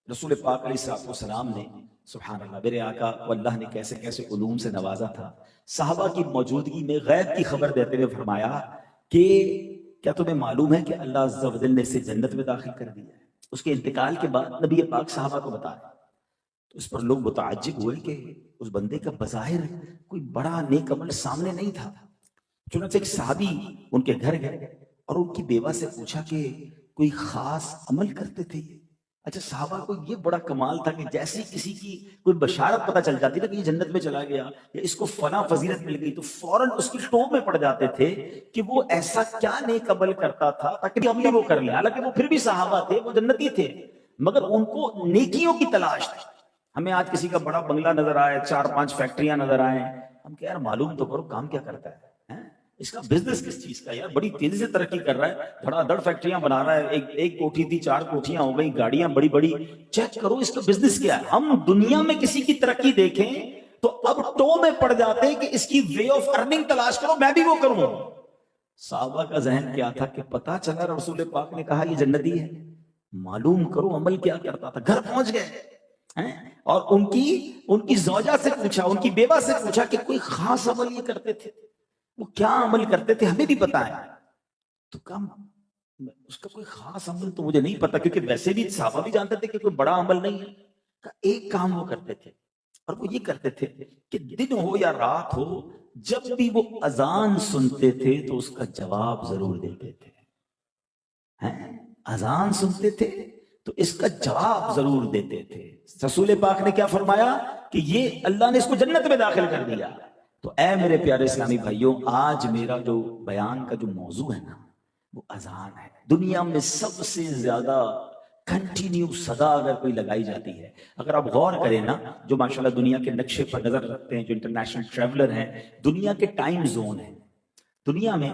رسول پاک علیہ السلام نے، سبحان اللہ، میرے آقا کو اللہ نے کیسے کیسے علوم سے نوازا تھا، صحابہ کی موجودگی میں غیب کی خبر دیتے ہوئے فرمایا کہ کیا تمہیں معلوم ہے کہ اللہ عز و جل نے اسے جنت میں داخل کر دیا ہے؟ اس کے انتقال کے بعد نبی پاک صحابہ کو بتایا تو اس پر لوگ متعجب ہوئے کہ اس بندے کا بظاہر کوئی بڑا نیک عمل سامنے نہیں تھا۔ چنانچہ ایک صحابی ان کے گھر گئے اور ان کی بیوہ سے پوچھا کہ کوئی خاص عمل کرتے تھے؟ اچھا، صحابہ کو یہ بڑا کمال تھا کہ جیسی کسی کی کوئی بشارت پتہ چل جاتی تھی کہ یہ جنت میں چلا گیا یا اس کو فلاں فضیلت مل گئی تو فوراً اس کی ٹوپ میں پڑ جاتے تھے کہ وہ ایسا کیا نیک عمل کرتا تھا تاکہ عملی وہ کر لیں۔ حالانکہ وہ پھر بھی صحابہ تھے، وہ جنتی تھے، مگر ان کو نیکیوں کی تلاش تھی۔ ہمیں آج کسی کا بڑا بنگلہ نظر آئے، 4-5 فیکٹریاں نظر آئیں، ہم کہ یار معلوم تو کرو کام کیا کرتا ہے، اس کا بزنس کس چیز کا، یار بڑی تیزی سے ترقی کر رہا ہے، دھڑا دھڑ فیکٹریاں بنا رہا ہے، ایک کوٹھی تھی 4 کوٹھیاں ہو گئی، گاڑیاں بڑی بڑی، چیک کرو اس کا بزنس کیا ہے۔ ہم دنیا میں کسی کی ترقی دیکھیں تو اب ٹو میں پڑ جاتے ہیں کہ اس کی وے آف ارننگ تلاش کرو، میں بھی وہ کروں۔ صحابہ کا ذہن کیا تھا کہ پتا چلا رسول پاک نے کہا یہ جنتی ہے، معلوم کرو عمل کیا کرتا تھا۔ گھر پہنچ گئے اور ان کی زوجہ سے پوچھا، ان کی بیوہ سے پوچھا کہ کوئی خاص عمل یہ کرتے تھے، وہ کیا عمل کرتے تھے ہمیں بھی بتائیں۔ تو کم اس کا کوئی خاص عمل تو مجھے نہیں پتا، کیونکہ ویسے بھی صحابہ بھی جانتے تھے کہ کوئی بڑا عمل نہیں ہے۔ ایک کام وہ کرتے تھے اور وہ یہ کرتے تھے کہ دن ہو یا رات ہو، جب بھی وہ اذان سنتے تھے تو اس کا جواب ضرور دیتے تھے۔ اذان سنتے تھے تو اس کا جواب ضرور دیتے تھے۔ رسول پاک نے کیا فرمایا کہ یہ اللہ نے اس کو جنت میں داخل کر دیا۔ تو اے میرے پیارے اسلامی بھائیوں، آج میرا جو بیان کا جو موضوع ہے نا وہ اذان ہے۔ دنیا میں سب سے زیادہ کنٹینیو صدا اگر کوئی لگائی جاتی ہے، اگر آپ غور کریں نا، جو ماشاءاللہ دنیا کے نقشے پر نظر رکھتے ہیں، جو انٹرنیشنل ٹریولر ہیں، دنیا کے ٹائم زون ہیں، دنیا میں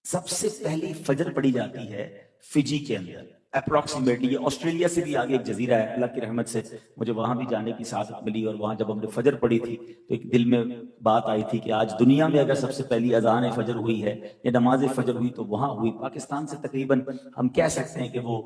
سب سے پہلی فجر پڑی جاتی ہے فجی کے اندر، اپروکسیمیٹلی. یہ آسٹریلیا سے بھی آگے ایک جزیرہ ہے, اللہ کی رحمت سے مجھے وہاں بھی جانے کی سعادت ملی, اور وہاں جب ہم نے فجر پڑھی تھی تو ایک دل میں بات آئی تھی کہ آج دنیا میں اگر سب سے پہلی اذان فجر ہوئی ہے یا نماز فجر ہوئی تو وہاں ہوئی. پاکستان سے تقریباً ہم کہہ سکتے ہیں کہ وہ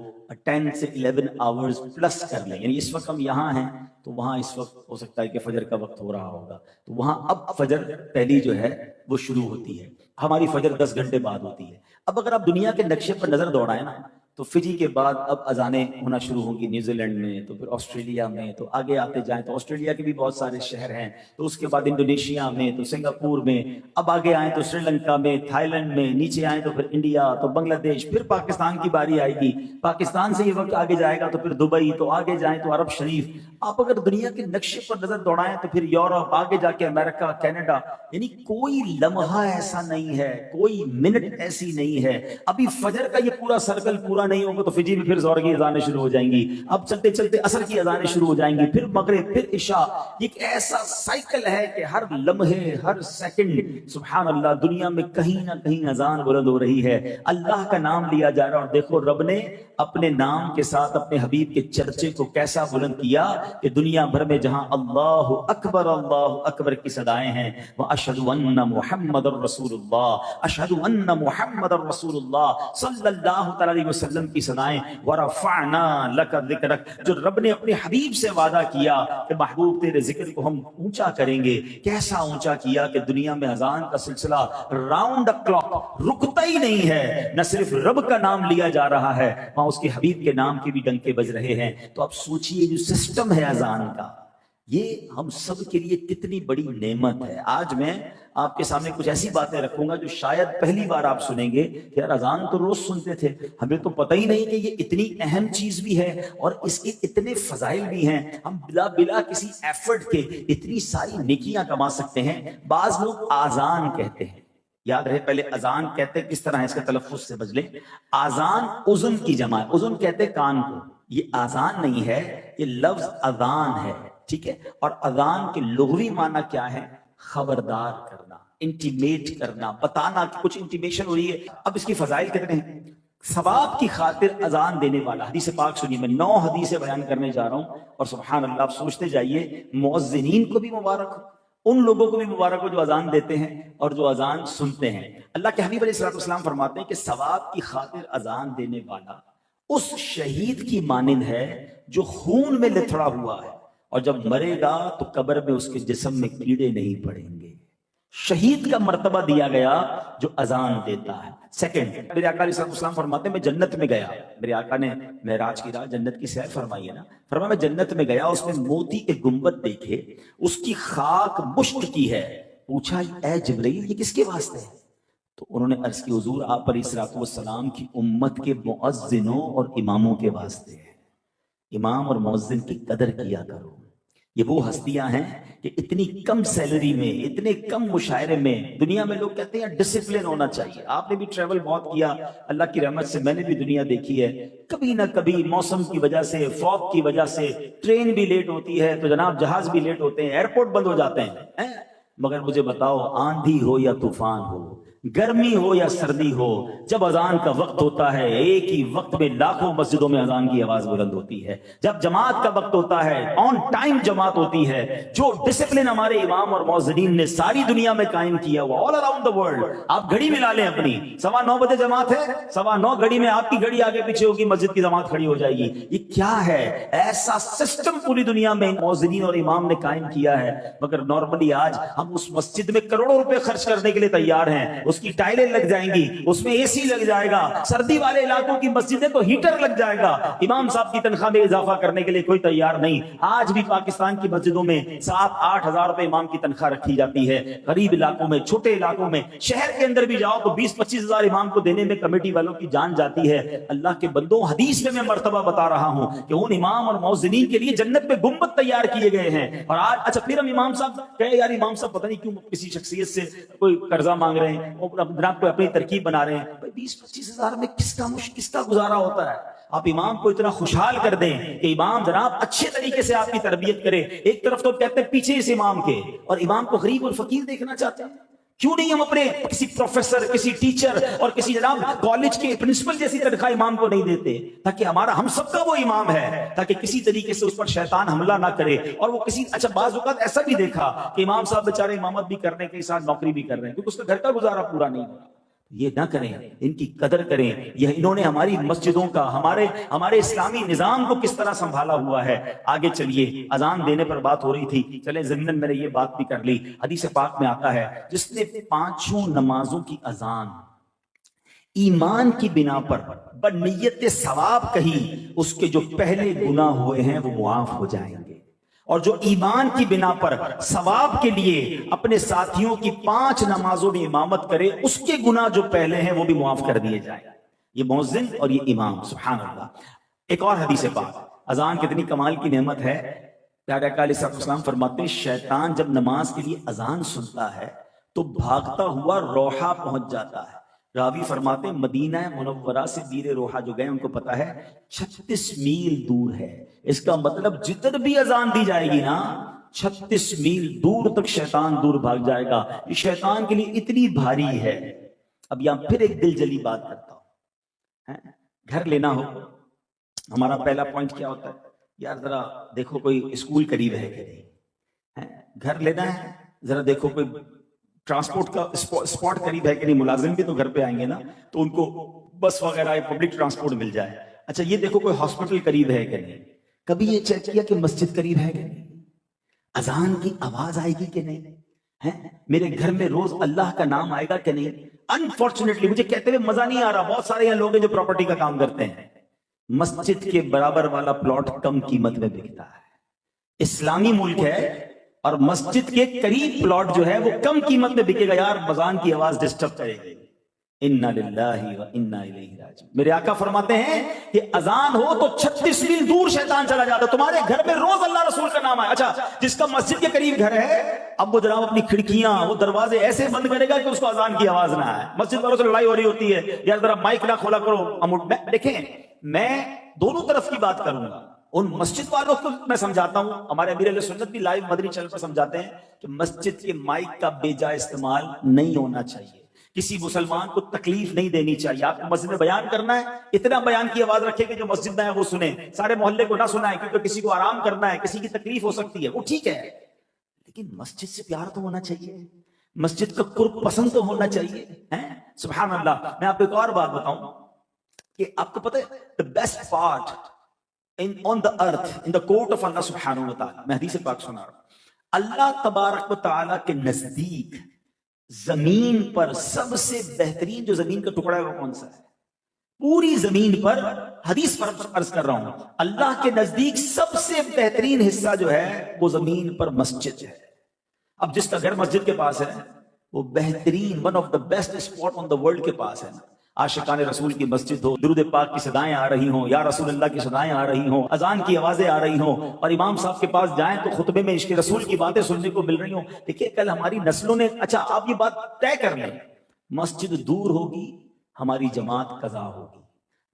10 سے 11 آورز پلس کر لیں, یعنی اس وقت ہم یہاں ہیں تو وہاں اس وقت ہو سکتا ہے کہ فجر کا وقت ہو رہا ہوگا, تو وہاں اب فجر پہلی جو ہے وہ شروع ہوتی ہے. ہماری فجر 10 گھنٹے بعد ہوتی ہے. اب اگر آپ دنیا کے نقشے پر نظر دوڑائیں نا تو فجی کے بعد اب اذانیں ہونا شروع ہوں گی نیوزی لینڈ میں, تو پھر آسٹریلیا میں, تو آگے آتے جائیں تو آسٹریلیا کے بھی بہت سارے شہر ہیں, تو اس کے بعد انڈونیشیا میں, تو سنگاپور میں, اب آگے آئیں تو سری لنکا میں, تھائی لینڈ میں, نیچے آئیں تو پھر انڈیا, تو بنگلہ دیش, پھر پاکستان کی باری آئے گی. پاکستان سے یہ وقت آگے جائے گا تو پھر دبئی, تو آگے جائیں تو عرب شریف. آپ اگر دنیا کے نقشے پر نظر دوڑائیں تو پھر یورپ, آگے جا کے امریکہ, کینیڈا, یعنی کوئی لمحہ ایسا نہیں ہے, کوئی منٹ ایسی نہیں ہے. ابھی فجر کا یہ پورا سرکل پورا نہیں ہوگا تو فجر بھی پھر زور کی اذانیں شروع ہو جائیں گی, اب چلتے چلتے عصر کی اذانیں شروع ہو جائیں گی, پھر مغرب, پھر عشاء. ایک ایسا سائیکل ہے کہ ہر لمحے, ہر سیکنڈ سبحان اللہ دنیا میں کہیں نہ کہیں اذان بلند ہو رہی ہے, اللہ کا نام لیا جا رہا ہے. اور دیکھو رب نے اپنے نام کے ساتھ اپنے حبیب کے چرچے کو کیسا بلند کیا کہ دنیا بھر میں جہاں اللہ اکبر کی صدائیں ہیں, وَأَشْهَدُ أَنَّ مُحَمَّدًا رَسُولُ اللَّهِ, أَشْهَدُ أَنَّ مُحَمَّدًا رَسُولُ اللَّهِ صلی اللہ علیہ وسلم کی صدائیں, وَرَفَعْنَا لَكَ ذِكْرَكَ, جو رب نے اپنے حبیب سے وعدہ کیا کہ محبوب تیرے ذکر کو ہم اونچا کریں گے. کیسا اونچا کیا کہ دنیا میں اذان کا سلسلہ راؤنڈ کلاک رکتا ہی نہیں ہے. نہ صرف رب کا نام لیا جا رہا ہے, وہاں اس کے حبیب کے نام کے بھی ڈنکے بج رہے ہیں. تو آپ سوچئے جو سسٹم ہے اذان کا, یہ ہم سب کے لیے کتنی بڑی نعمت ہے. آج میں آپ کے سامنے کچھ ایسی باتیں رکھوں گا جو شاید پہلی بار آپ سنیں گے کہ یار اذان تو روز سنتے تھے, ہمیں تو پتہ ہی نہیں کہ یہ اتنی اہم چیز بھی ہے اور اس کے اتنے فضائل بھی ہیں. ہم بلا کسی ایفرٹ کے اتنی ساری نیکیاں کما سکتے ہیں. بعض لوگ آذان کہتے ہیں, یاد رہے پہلے اذان کہتے کس طرح ہے, اس کا تلفظ سے بچ لیں. آذان اذن کی جمع ہے, اذن کہتے کان کو, یہ آذان نہیں ہے, یہ لفظ اذان ہے, ٹھیک ہے. اور اذان کے لغوی معنی کیا ہے؟ خبردار کرنا, انٹیمیٹ کرنا, بتانا کہ کچھ انٹیمیشن ہو رہی ہے. اب اس کی فضائل کتنے ہیں. ثواب کی خاطر اذان دینے والا, حدیث پاک سنیے, میں 9 حدیثیں بیان کرنے جا رہا ہوں, اور سبحان اللہ آپ سوچتے جائیے, مؤذنین کو بھی مبارک ہو, ان لوگوں کو بھی مبارک ہو جو اذان دیتے ہیں اور جو اذان سنتے ہیں. اللہ کے حبیب علیہ السلام فرماتے ہیں کہ ثواب کی خاطر اذان دینے والا اس شہید کی مانند ہے جو خون میں لتھڑا ہوا ہے, اور جب مرے گا تو قبر میں اس کے جسم میں کیڑے نہیں پڑیں گے. شہید کا مرتبہ دیا گیا جو اذان دیتا ہے. سیکنڈ, میرے آقا علیہ السلام فرماتے ہیں میں جنت میں گیا, میرے آقا نے معراج کی رات جنت کی سیر فرمائی ہے نا, فرمایا میں جنت میں گیا, اس میں موتی کے گنبد دیکھے, اس کی خاک مشک کی ہے. پوچھا اے جبرائیل یہ کس کے واسطے ہے؟ تو انہوں نے عرض کی حضور آپ علیہ الصلوۃ والسلام کی امت کے مؤذنوں اور اماموں کے واسطے ہے. امام اور مؤذن کی قدر کیا کرو. یہ وہ ہستیاں ہیں کہ اتنی کم سیلری میں, اتنے کم مشاعرے میں, دنیا میں لوگ کہتے ہیں ڈسپلن ہونا چاہیے. آپ نے بھی ٹریول بہت کیا, اللہ کی رحمت سے میں نے بھی دنیا دیکھی ہے. کبھی نہ کبھی موسم کی وجہ سے, فوگ کی وجہ سے ٹرین بھی لیٹ ہوتی ہے, تو جناب جہاز بھی لیٹ ہوتے ہیں, ایئرپورٹ بند ہو جاتے ہیں. مگر مجھے بتاؤ, آندھی ہو یا طوفان ہو, گرمی ہو یا سردی ہو, جب اذان کا وقت ہوتا ہے ایک ہی وقت میں لاکھوں مسجدوں میں اذان کی آواز بلند ہوتی ہے. جب جماعت کا وقت ہوتا ہے آن ٹائم جماعت ہوتی ہے. جو ڈسپلن ہمارے امام اور مؤذنین نے ساری دنیا میں قائم کیا ہوا, آل اراؤنڈ دا ورلڈ. آپ گھڑی ملا لیں اپنی, 9:15 بجے جماعت ہے, 9:15 گھڑی میں آپ کی گھڑی آگے پیچھے ہوگی, مسجد کی جماعت کھڑی ہو جائے گی. یہ کیا ہے؟ ایسا سسٹم پوری دنیا میں مؤذنین اور امام نے قائم کیا ہے. مگر نارملی آج ہم اس مسجد میں کروڑوں روپے خرچ کرنے کے لیے تیار ہیں, اس کی ٹائلیں لگ جائیں گی, اس میں اے سی لگ جائے گا, سردی والے علاقوں کی مسجدیں تو ہیٹر لگ جائے گا. امام صاحب کی تنخواہ میں اضافہ کرنے کے لیے کوئی تیار نہیں. آج بھی پاکستان کی مسجدوں میں 7-8 ہزار روپے امام کی تنخواہ رکھی جاتی ہے. غریب علاقوں میں, چھوٹے علاقوں میں, شہر کے اندر بھی جاؤ تو 20-25 ہزار امام کو دینے میں کمیٹی والوں کی جان جاتی ہے. اللہ کے بندوں, حدیث میں مرتبہ بتا رہا ہوں کہ ان امام اور مؤذنین کے لیے جنت میں گنبد تیار کیے گئے ہیں. اور آج اچھا پھر ہم امام صاحب کہے یار امام صاحب پتہ نہیں کیوں کسی شخصیت سے کوئی قرضہ مانگ رہے ہیں, جناب کوئی اپنی ترکیب بنا رہے ہیں. 20-25 ہزار میں کس کا گزارا ہوتا ہے؟ آپ امام کو اتنا خوشحال کر دیں کہ امام جناب اچھے طریقے سے آپ کی تربیت کرے. ایک طرف تو کہتے ہیں پیچھے اس امام کے, اور امام کو غریب اور فقیر دیکھنا چاہتے ہیں. کیوں نہیں ہم اپنے کسی پروفیسر، کسی ٹیچر اور کسی جناب کالج کے پرنسپل جیسی تنخواہ امام کو نہیں دیتے، تاکہ ہمارا ہم سب کا وہ امام ہے، تاکہ کسی طریقے سے اس پر شیطان حملہ نہ کرے۔ اور وہ کسی اچھا بعض اوقات ایسا بھی دیکھا کہ امام صاحب بیچارے امامت بھی کرنے کے ساتھ نوکری بھی کر رہے ہیں کیونکہ اس کا گھر کا گزارا پورا نہیں ہو رہا۔ یہ نہ کریں، ان کی قدر کریں۔ یہ انہوں نے ہماری مسجدوں کا، ہمارے اسلامی نظام کو کس طرح سنبھالا ہوا ہے۔ آگے چلیے، اذان دینے پر بات ہو رہی تھی، چلیں ضمناً میں نے یہ بات بھی کر لی۔ حدیث پاک میں آتا ہے جس نے 5 نمازوں کی اذان ایمان کی بنا پر بنیت ثواب کہی، اس کے جو پہلے گناہ ہوئے ہیں وہ معاف ہو جائیں گے، اور جو ایمان کی بنا پر ثواب کے لیے اپنے ساتھیوں کی 5 نمازوں میں امامت کرے، اس کے گناہ جو پہلے ہیں وہ بھی معاف کر دیے جائیں۔ یہ مؤذن اور یہ امام، سبحان اللہ۔ ایک اور حدیث پاک، اذان کتنی کمال کی نعمت ہے۔ پیارے آقا علیہ السلام فرماتے ہیں شیطان جب نماز کے لیے اذان سنتا ہے تو بھاگتا ہوا روحا پہنچ جاتا ہے۔ راوی فرماتے ہیں مدینہ منورہ سے بیر روحا جو گئے ان کو پتا ہے 36 میل دور ہے۔ اس کا مطلب جدھر بھی اذان دی جائے گی نا 36 میل دور تک شیطان دور بھاگ جائے گا۔ یہ شیطان کے لیے اتنی بھاری ہے۔ اب یہاں پھر ایک دل جلی بات کرتا ہوں، گھر لینا ہو، ہمارا پہلا پوائنٹ کیا ہوتا ہے؟ یار ذرا دیکھو کوئی اسکول قریب ہے کہ نہیں، گھر لینا ہے ذرا دیکھو کوئی ٹرانسپورٹ کا اسپاٹ قریب ہے کہ نہیں، ملازم بھی تو گھر پہ آئیں گے نا، تو ان کو بس وغیرہ پبلک ٹرانسپورٹ مل جائے۔ اچھا یہ دیکھو کوئی ہاسپٹل قریب ہے کہ نہیں، کبھی یہ چیک کیا کہ مسجد قریب ہے کہ نہیں، اذان کی آواز آئے گی کہ نہیں، میرے گھر میں روز اللہ کا نام آئے گا کہ نہیں۔ انفارچونیٹلی مجھے کہتے ہوئے مزہ نہیں آ رہا، بہت سارے لوگ ہیں جو پراپرٹی کا کام کرتے ہیں، مسجد کے برابر والا پلاٹ کم قیمت میں بکتا ہے۔ اسلامی ملک ہے اور مسجد کے قریب پلاٹ جو ہے وہ کم قیمت میں بکے گا، یار اذان کی آواز ڈسٹرب کرے گی۔ انا للہ و انا الیہ راجعون۔ میرے آقا فرماتے ہیں کہ اذان ہو تو 36 میل دور شیطان چلا جاتا، تمہارے گھر میں روز اللہ رسول کا نام آئے۔ اچھا جس کا مسجد کے قریب گھر ہے، اب وہ جناب اپنی کھڑکیاں وہ دروازے ایسے بند کرے گا کہ اس کو اذان کی آواز نہ آئے۔ مسجد والوں سے لڑائی ہو رہی ہوتی ہے، یار ذرا مائک نہ کھولا کرو۔ دیکھیں میں دونوں طرف کی بات کروں گا، ان مسجد والوں کو میں سمجھاتا ہوں، ہمارے امیر اہل سنت بھی لائیو مدنی چینل پر سمجھاتے ہیں کہ مسجد کے مائک کا بے جا استعمال نہیں ہونا چاہیے، کسی مسلمان کو تکلیف نہیں دینی چاہیے۔ آپ کو مسجد میں بیان کرنا ہے، اتنا بیان کی آواز رکھے کہ جو مسجد میں ہے وہ سنیں، سارے محلے کو نہ سنائیں، کیونکہ کسی کو آرام کرنا ہے، کسی کی تکلیف ہو سکتی ہے، وہ ٹھیک ہے، لیکن مسجد سے پیار تو ہونا چاہیے، مسجد کا قرب پسند تو ہونا چاہیے۔ سبحان اللہ۔ میں آپ کو ایک اور بات بتاؤں کہ آپ کو پتہ ہے the best part on the earth in the court of Allah subhanahu wa ta'ala، میں حدیث پاک سنا رہا ہوں، اللہ تبارک و تعالیٰ کے نزدیک زمین پر سب سے بہترین جو زمین کا ٹکڑا ہے وہ کون سا ہے؟ پوری زمین پر، حدیث پر عرض کر رہا ہوں، اللہ کے نزدیک سب سے بہترین حصہ جو ہے وہ زمین پر مسجد ہے۔ اب جس کا گھر مسجد کے پاس ہے وہ بہترین one of the best spot on the world کے پاس ہے۔ عاشقان رسول کی مسجد ہو، درود پاک کی صدائیں آ رہی ہوں، یا رسول اللہ کی صدائیں آ رہی ہوں، اذان کی آوازیں آ رہی ہوں، اور امام صاحب کے پاس جائیں تو خطبے میں عشق رسول کی باتیں سننے کو مل رہی ہوں۔ دیکھیے کل ہماری نسلوں نے، اچھا آپ یہ بات طے کر لیں، مسجد دور ہوگی ہماری جماعت قضا ہوگی،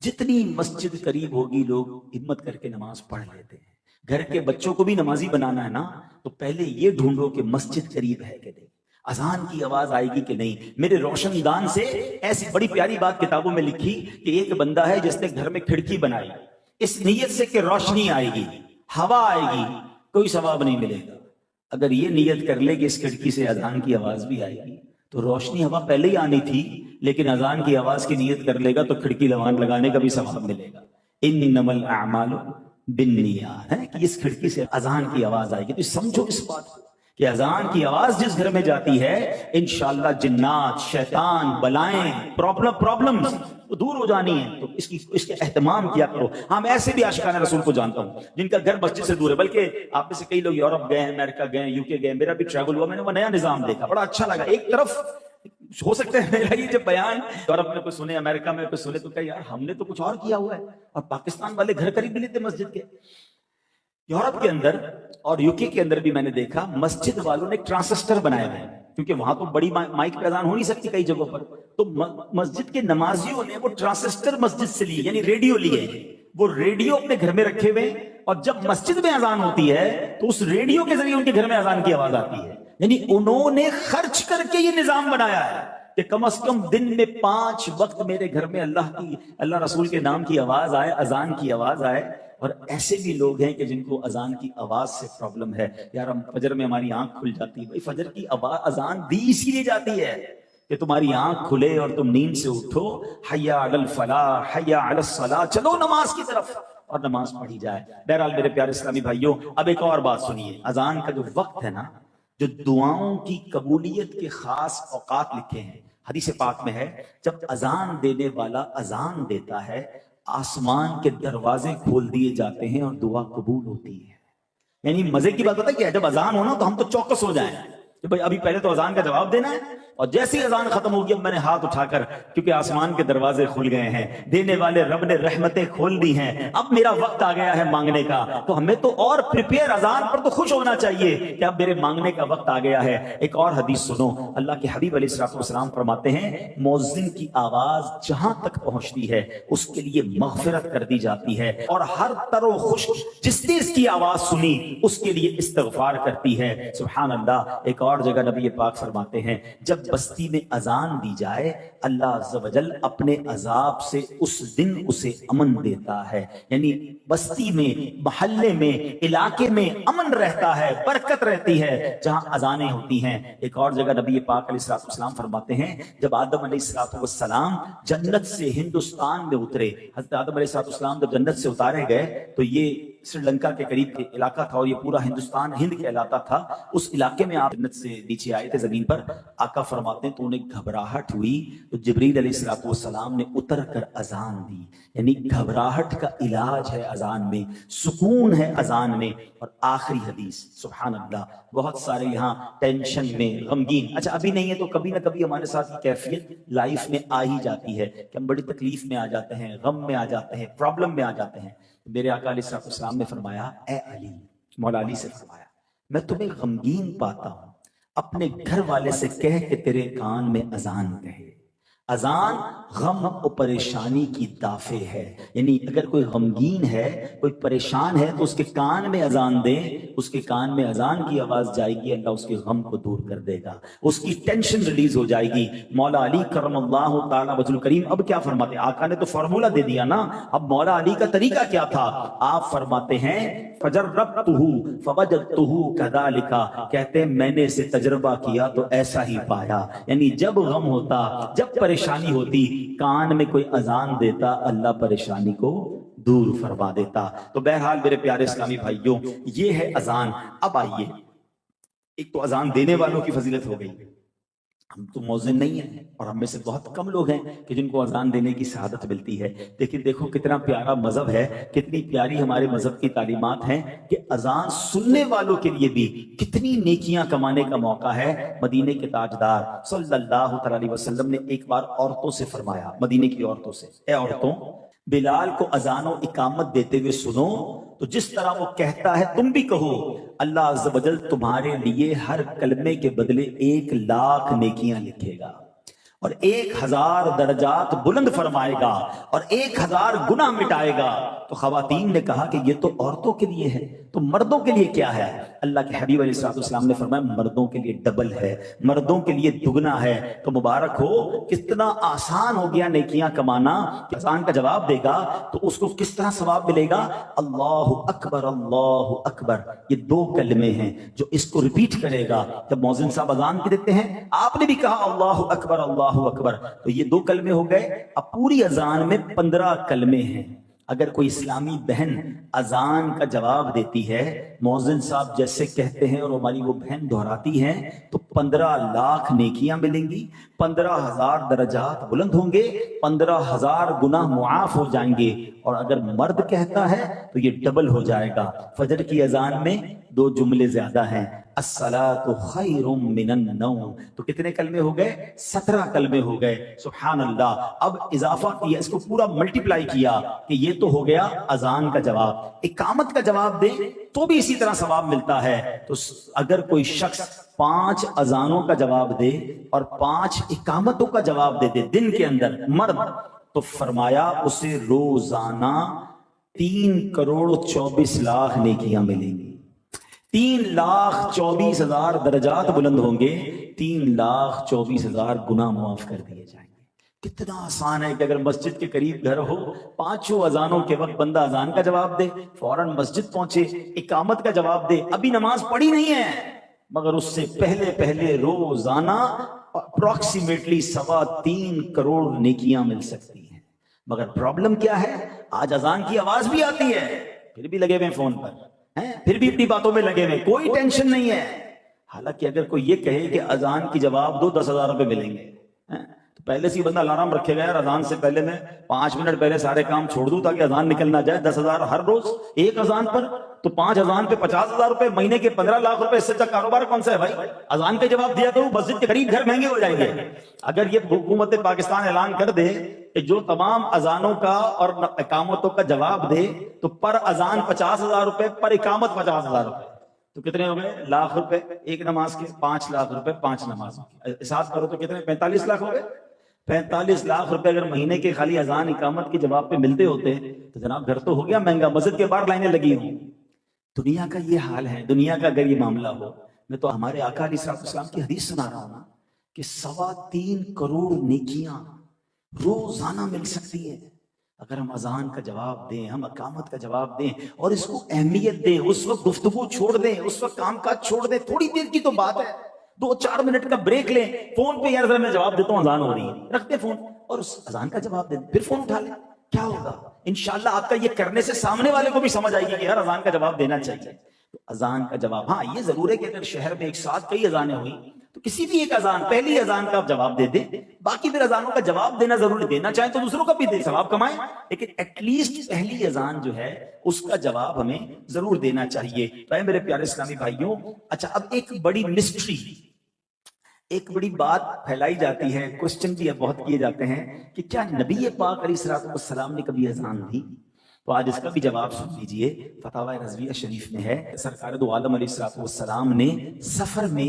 جتنی مسجد قریب ہوگی لوگ ہمت کر کے نماز پڑھ لیتے ہیں۔ گھر کے بچوں کو بھی نمازی بنانا ہے نا، تو پہلے یہ ڈھونڈو کہ مسجد قریب ہے کہ نہیں، اذان کی آواز آئے گی کہ نہیں۔ میرے روشن دان سے ایسی بڑی پیاری بات کتابوں میں لکھی کہ ایک بندہ ہے جس نے گھر میں کھڑکی بنائی اس نیت سے کہ روشنی آئے گی، ہوا آئے گی، کوئی ثواب نہیں ملے گا۔ اگر یہ نیت کر لے کہ اس کھڑکی سے اذان کی آواز بھی آئے گی، تو روشنی ہوا پہلے ہی آنی تھی، لیکن اذان کی آواز کی نیت کر لے گا تو کھڑکی لگانے کا بھی ثواب ملے گا۔ انما الاعمال بالنیات، ہے کہ اس کھڑکی سے اذان کی آواز آئے گی۔ تو سمجھو اس بات کو کہ اذان کی آواز جس گھر میں جاتی ہے انشاءاللہ جنات، شیطان، بلائیں، پرابلمز وہ دور ہو جانی ہیں۔ تو اس کے اہتمام کیا کرو۔ ہاں میں ایسے بھی عاشقان رسول کو جانتا ہوں جن کا گھر مسجد سے دور ہے، بلکہ آپ میں سے کئی لوگ یورپ گئے ہیں، امریکہ گئے ہیں، UK گئے ہیں، میرا بھی ٹریول ہوا، میں نے وہ نیا نظام دیکھا، بڑا اچھا لگا۔ ایک طرف ہو سکتا ہے میرا یہ جب بیان یورپ میں کوئی سنے، امریکہ میں کوئی سنے، تو کہ یار ہم نے تو کچھ اور کیا ہوا ہے، اور پاکستان والے گھر قریب بھی لیتے مسجد کے۔ یورپ کے اندر اور UK کے اندر بھی میں نے دیکھا مسجد والوں نے ٹرانسسٹر بنائے ہوئے ہیں، کیونکہ وہاں تو بڑی مائک پہ اذان ہو نہیں سکتی کئی جگہوں پر، تو مسجد کے نمازیوں نے وہ ٹرانسسٹر مسجد سے لی، یعنی ریڈیو لیے، وہ ریڈیو اپنے گھر میں رکھے ہوئے، اور جب مسجد میں اذان ہوتی ہے تو اس ریڈیو کے ذریعے ان کے گھر میں اذان کی آواز آتی ہے۔ یعنی انہوں نے خرچ کر کے یہ نظام بنایا ہے کہ کم از کم دن میں 5 وقت میرے گھر میں اللہ رسول کے نام کی آواز آئے، اذان کی آواز آئے۔ اور ایسے بھی لوگ ہیں کہ جن کو اذان کی آواز سے پرابلم ہے، یار ہم فجر میں ہماری آنکھ کھل جاتی ہے، بھائی فجر کی آواز اذان دی اسی لیے جاتی ہے کہ تمہاری آنکھ کھلے اور تم نیند سے اٹھو، حی علی الفلاح حی علی الصلاح، چلو نماز کی طرف، اور نماز پڑھی جائے۔ بہرحال میرے پیارے اسلامی بھائیوں، اب ایک اور بات سنیے، اذان کا جو وقت ہے نا، جو دعاؤں کی قبولیت کے خاص اوقات لکھے ہیں حدیث پاک میں ہے، جب اذان دینے والا اذان دیتا ہے آسمان کے دروازے کھول دیے جاتے ہیں اور دعا قبول ہوتی ہے۔ یعنی مزے کی بات پتہ کیا ہے، جب اذان ہونا تو ہم تو چوکس ہو جائیں کہ بھائی ابھی پہلے تو اذان کا جواب دینا ہے، اور جیسی اذان ختم ہوگی اب میں نے ہاتھ اٹھا کر، کیونکہ آسمان کے دروازے کھل گئے ہیں، دینے والے رب نے رحمتیں کھول دی ہیں، اب میرا وقت آ گیا ہے مانگنے کا، تو ہمیں تو اور پریپیئر، اذان پر تو خوش ہونا چاہیے کہ اب میرے مانگنے کا وقت آ گیا ہے۔ ایک اور حدیث سنو، اللہ کے حبیب علیہ الصلوۃ والسلام فرماتے ہیں مؤذن کی آواز جہاں تک پہنچتی ہے اس کے لیے مغفرت کر دی جاتی ہے، اور ہر تر و خشک جس نے اس کی آواز سنی اس کے لیے استغفار کرتی ہے۔ سبحان اللہ۔ ایک اور جگہ نبی پاک فرماتے ہیں جب بستی میں اذان دی جائے اللہ عز و جل اپنے عذاب سے اس دن اسے امن دیتا ہے، یعنی بستی میں، محلے میں، علاقے میں امن رہتا ہے، برکت رہتی ہے جہاں اذانیں ہوتی ہیں۔ ایک اور جگہ نبی پاک علیہ الصلوۃ والسلام فرماتے ہیں جب آدم علیہ الصلوۃ والسلام جنت سے ہندوستان میں اترے، حضرت آدم علیہ الصلوۃ والسلام جب جنت سے اتارے گئے تو یہ سری لنکا کے قریب کے علاقہ تھا، اور یہ پورا ہندوستان ہند کہلاتا تھا، اس علاقے میں آپ جنت سے نیچے آئے تھے زمین پر، آقا فرماتے ہیں تو انہیں گھبراہٹ ہوئی تو جبریل علیہ الصلوۃ والسلام نے اتر کر اذان دی، یعنی گھبراہٹ کا علاج ہے اذان میں، سکون ہے اذان میں۔ اور آخری حدیث، سبحان اللہ، بہت سارے یہاں ٹینشن میں، غمگین، اچھا ابھی نہیں ہے تو کبھی نہ کبھی ہمارے ساتھ یہ کیفیت لائف میں آ ہی جاتی ہے کہ ہم بڑی تکلیف میں آ جاتے ہیں، غم میں آ جاتے ہیں، پرابلم میں آ جاتے ہیں۔ میرے آقا علیہ الصلوۃ والسلام نے فرمایا، اے علی، مولا علی سے فرمایا، میں تمہیں غمگین پاتا ہوں، اپنے گھر والے سے کہہ کہ تیرے کان میں اذان کہے۔ اذان غم و پریشانی کی دافع ہے، یعنی اگر کوئی غمگین ہے، کوئی پریشان ہے تو اس کے کان میں اذان دے، اس کے کان میں اذان کی آواز جائے گی، اللہ اس کے غم کو دور کر دے گا، اس کی ٹینشن ریلیز ہو جائے گی۔ مولا علی کرم اللہ تعالی وجہ الکریم اب کیا فرماتے ہیں، آقا نے تو فارمولہ دے دیا نا، اب مولا علی کا طریقہ کیا تھا، آپ فرماتے ہیں فجربتہ فوجدتہ کذالک، کہتے ہیں میں نے اسے تجربہ کیا تو ایسا ہی پایا، یعنی جب غم ہوتا، جب پریشانی ہوتی، کان میں کوئی اذان دیتا، اللہ پریشانی کو دور فرما دیتا۔ تو بہرحال میرے پیارے اسلامی بھائیوں، یہ ہے اذان۔ اب آئیے، ایک تو اذان دینے والوں کی فضیلت ہو گئی، ہم تو مؤذن نہیں ہیں اور ہم میں سے بہت کم لوگ ہیں کہ جن کو اذان دینے کی سعادت ملتی ہے، لیکن دیکھو کتنا پیارا مذہب ہے، کتنی پیاری ہمارے مذہب کی تعلیمات ہیں کہ اذان سننے والوں کے لیے بھی کتنی نیکیاں کمانے کا موقع ہے۔ مدینے کے تاجدار صلی اللہ علیہ وسلم نے ایک بار عورتوں سے فرمایا، مدینے کی عورتوں سے، اے عورتوں، بلال کو اذان و اقامت دیتے ہوئے سنو تو جس طرح وہ کہتا ہے تم بھی کہو، اللہ عز و جل تمہارے لیے ہر کلمے کے بدلے 1,00,000 نیکیاں لکھے گا، اور 1,000 درجات بلند فرمائے گا، اور 1,000 گناہ مٹائے گا۔ تو خواتین نے کہا کہ یہ تو عورتوں کے لیے ہے، تو مردوں کے لیے کیا ہے؟ اللہ کے حبیب علیہ الصلوۃ والسلام نے فرمایا مردوں کے لیے ڈبل ہے، مردوں کے لیے دگنا ہے۔ تو مبارک ہو، کتنا آسان ہو گیا نیکیاں کمانا۔ اذان کا جواب دے گا تو اس کو کس طرح ثواب ملے گا؟ اللہ اکبر اللہ اکبر، یہ 2 کلمے ہیں جو اس کو ریپیٹ کرے گا جب مؤذن صاحب اذان کے دیتے ہیں، آپ نے بھی کہا اللہ اکبر اللہ اکبر، تو یہ 2 کلمے ہو گئے۔ اب پوری اذان میں 15 کلمے ہیں۔ اگر کوئی اسلامی بہن اذان کا جواب دیتی ہے، مؤذن صاحب جیسے کہتے ہیں اور ہماری وہ بہن دہراتی ہیں، تو 15,00,000 نیکیاں ملیں گی، 15,000 درجات بلند ہوں گے، 15,000 گناہ معاف ہو جائیں گے۔ اور اگر مرد کہتا ہے تو یہ ڈبل ہو جائے گا۔ فجر کی اذان میں 2 جملے زیادہ ہیں، الصلاۃ خیر من النوم، تو کتنے کلمے ہو گئے؟ 17 کلمے ہو گئے۔ سبحان اللہ۔ اب اضافہ کیا، اس کو پورا ملٹیپلائی کیا کہ یہ تو ہو گیا اذان کا جواب۔ اقامت کا جواب دے تو بھی اسی طرح ثواب ملتا ہے۔ تو اگر کوئی شخص 5 اذانوں کا جواب دے اور 5 اقامتوں کا جواب دے دے دن کے اندر، مرد، تو فرمایا اسے روزانہ 3,24,00,000 نیکیاں ملیں گی۔ 3,24,000 درجات بلند ہوں گے، 3,24,000 گناہ معاف کر دیے جائیں گے۔ کتنا آسان ہے کہ اگر مسجد کے قریب گھر ہو، 5 اذانوں کے وقت بندہ اذان کا جواب دے، فوراً مسجد پہنچے، اقامت کا جواب دے، ابھی نماز پڑھی نہیں ہے مگر اس سے پہلے روزانہ اپروکسیمیٹلی 3.25 کروڑ نیکیاں مل سکتی ہیں۔ مگر پرابلم کیا ہے؟ آج اذان کی آواز بھی آتی ہے پھر بھی لگے ہوئے فون پر ہیں، پھر بھی اپنی باتوں میں لگے ہوئے، کوئی ٹینشن نہیں ہے۔ حالانکہ اگر کوئی یہ کہے کہ اذان کی جواب دو 10,000 روپے ملیں گے، تو پہلے سے بندہ الارم رکھے گا، یار اذان سے پہلے میں 5 منٹ پہلے سارے کام چھوڑ دوں تاکہ اذان نکل نہ جائے۔ 10,000 ہر روز ایک اذان پر، تو 5 اذان پہ 50,000 روپے، مہینے کے 15 لاکھ روپے، اس سے اچھا کاروبار کون سا ہے بھائی؟ اذان کے جواب دیا کرو، مسجد کے قریب گھر مہنگے ہو جائیں گے۔ اگر یہ حکومت پاکستان اعلان کر دے کہ جو تمام اذانوں کا اور اقامتوں کا جواب دے تو پر اذان 50,000 روپے، پر اقامت 50,000 روپے، تو کتنے ہو گئے؟ لاکھ روپے ایک نماز کے، 5 لاکھ روپے 5 نمازوں کے، حساب کرو تو کتنے؟ 45 لاکھ ہو گئے۔ 45 لاکھ روپے اگر مہینے کے خالی اذان اقامت کے جواب پہ ملتے ہوتے تو جناب گھر تو ہو گیا مہنگا، مسجد کے باہر لائنیں لگی ہوں۔ دنیا کا یہ حال ہے۔ دنیا کا اگر یہ معاملہ ہو، میں تو ہمارے آقا علیہ السلام کی حدیث سنا رہا ہوں نا کہ 3.25 کروڑ نیکیاں روزانہ مل سکتی ہیں اگر ہم اذان کا جواب دیں، ہم اقامت کا جواب دیں اور اس کو اہمیت دیں، اس وقت گفتگو چھوڑ دیں، اس وقت کام کاج چھوڑ دیں، تھوڑی دیر کی تو بات ہے، 2-4 منٹ کا بریک لیں، فون پہ یار میں جواب دیتا ہوں اذان ہو رہی ہے، رکھتے فون اور اس اذان کا جواب دیں، پھر فون اٹھا لیں، کیا ہوگا؟ انشاءاللہ آپ کا یہ کرنے سے سامنے والے کو بھی سمجھ آئے گی کہ یار اذان کا جواب دینا چاہیے۔ تو اذان کا جواب، ہاں یہ ضرور ہے کہ اگر شہر میں ایک ساتھ کئی اذانیں ہوئی تو کسی بھی ایک اذان، پہلی اذان کا آپ جواب دے دیں، باقی پھر اذانوں کا جواب دینا ضروری، دینا چاہیں تو دوسروں کا بھی دے، ثواب کمائیں، لیکن ایٹ لیسٹ پہلی اذان جو ہے اس کا جواب ہمیں ضرور دینا چاہیے۔ تو میرے پیارے اسلامی بھائیوں، اچھا اب ایک بڑی مسٹری، ایک بڑی بات پھیلائی جاتی ہے، کوسچن بھی بہت کیے جاتے ہیں کہ کیا نبی پاک علیہ السلام نے کبھی اذان دی؟ تو آج اس کا بھی جواب سن لیجئے۔ فتاوی رضویہ شریف میں ہے سرکار دو عالم علیہ السلام نے سفر میں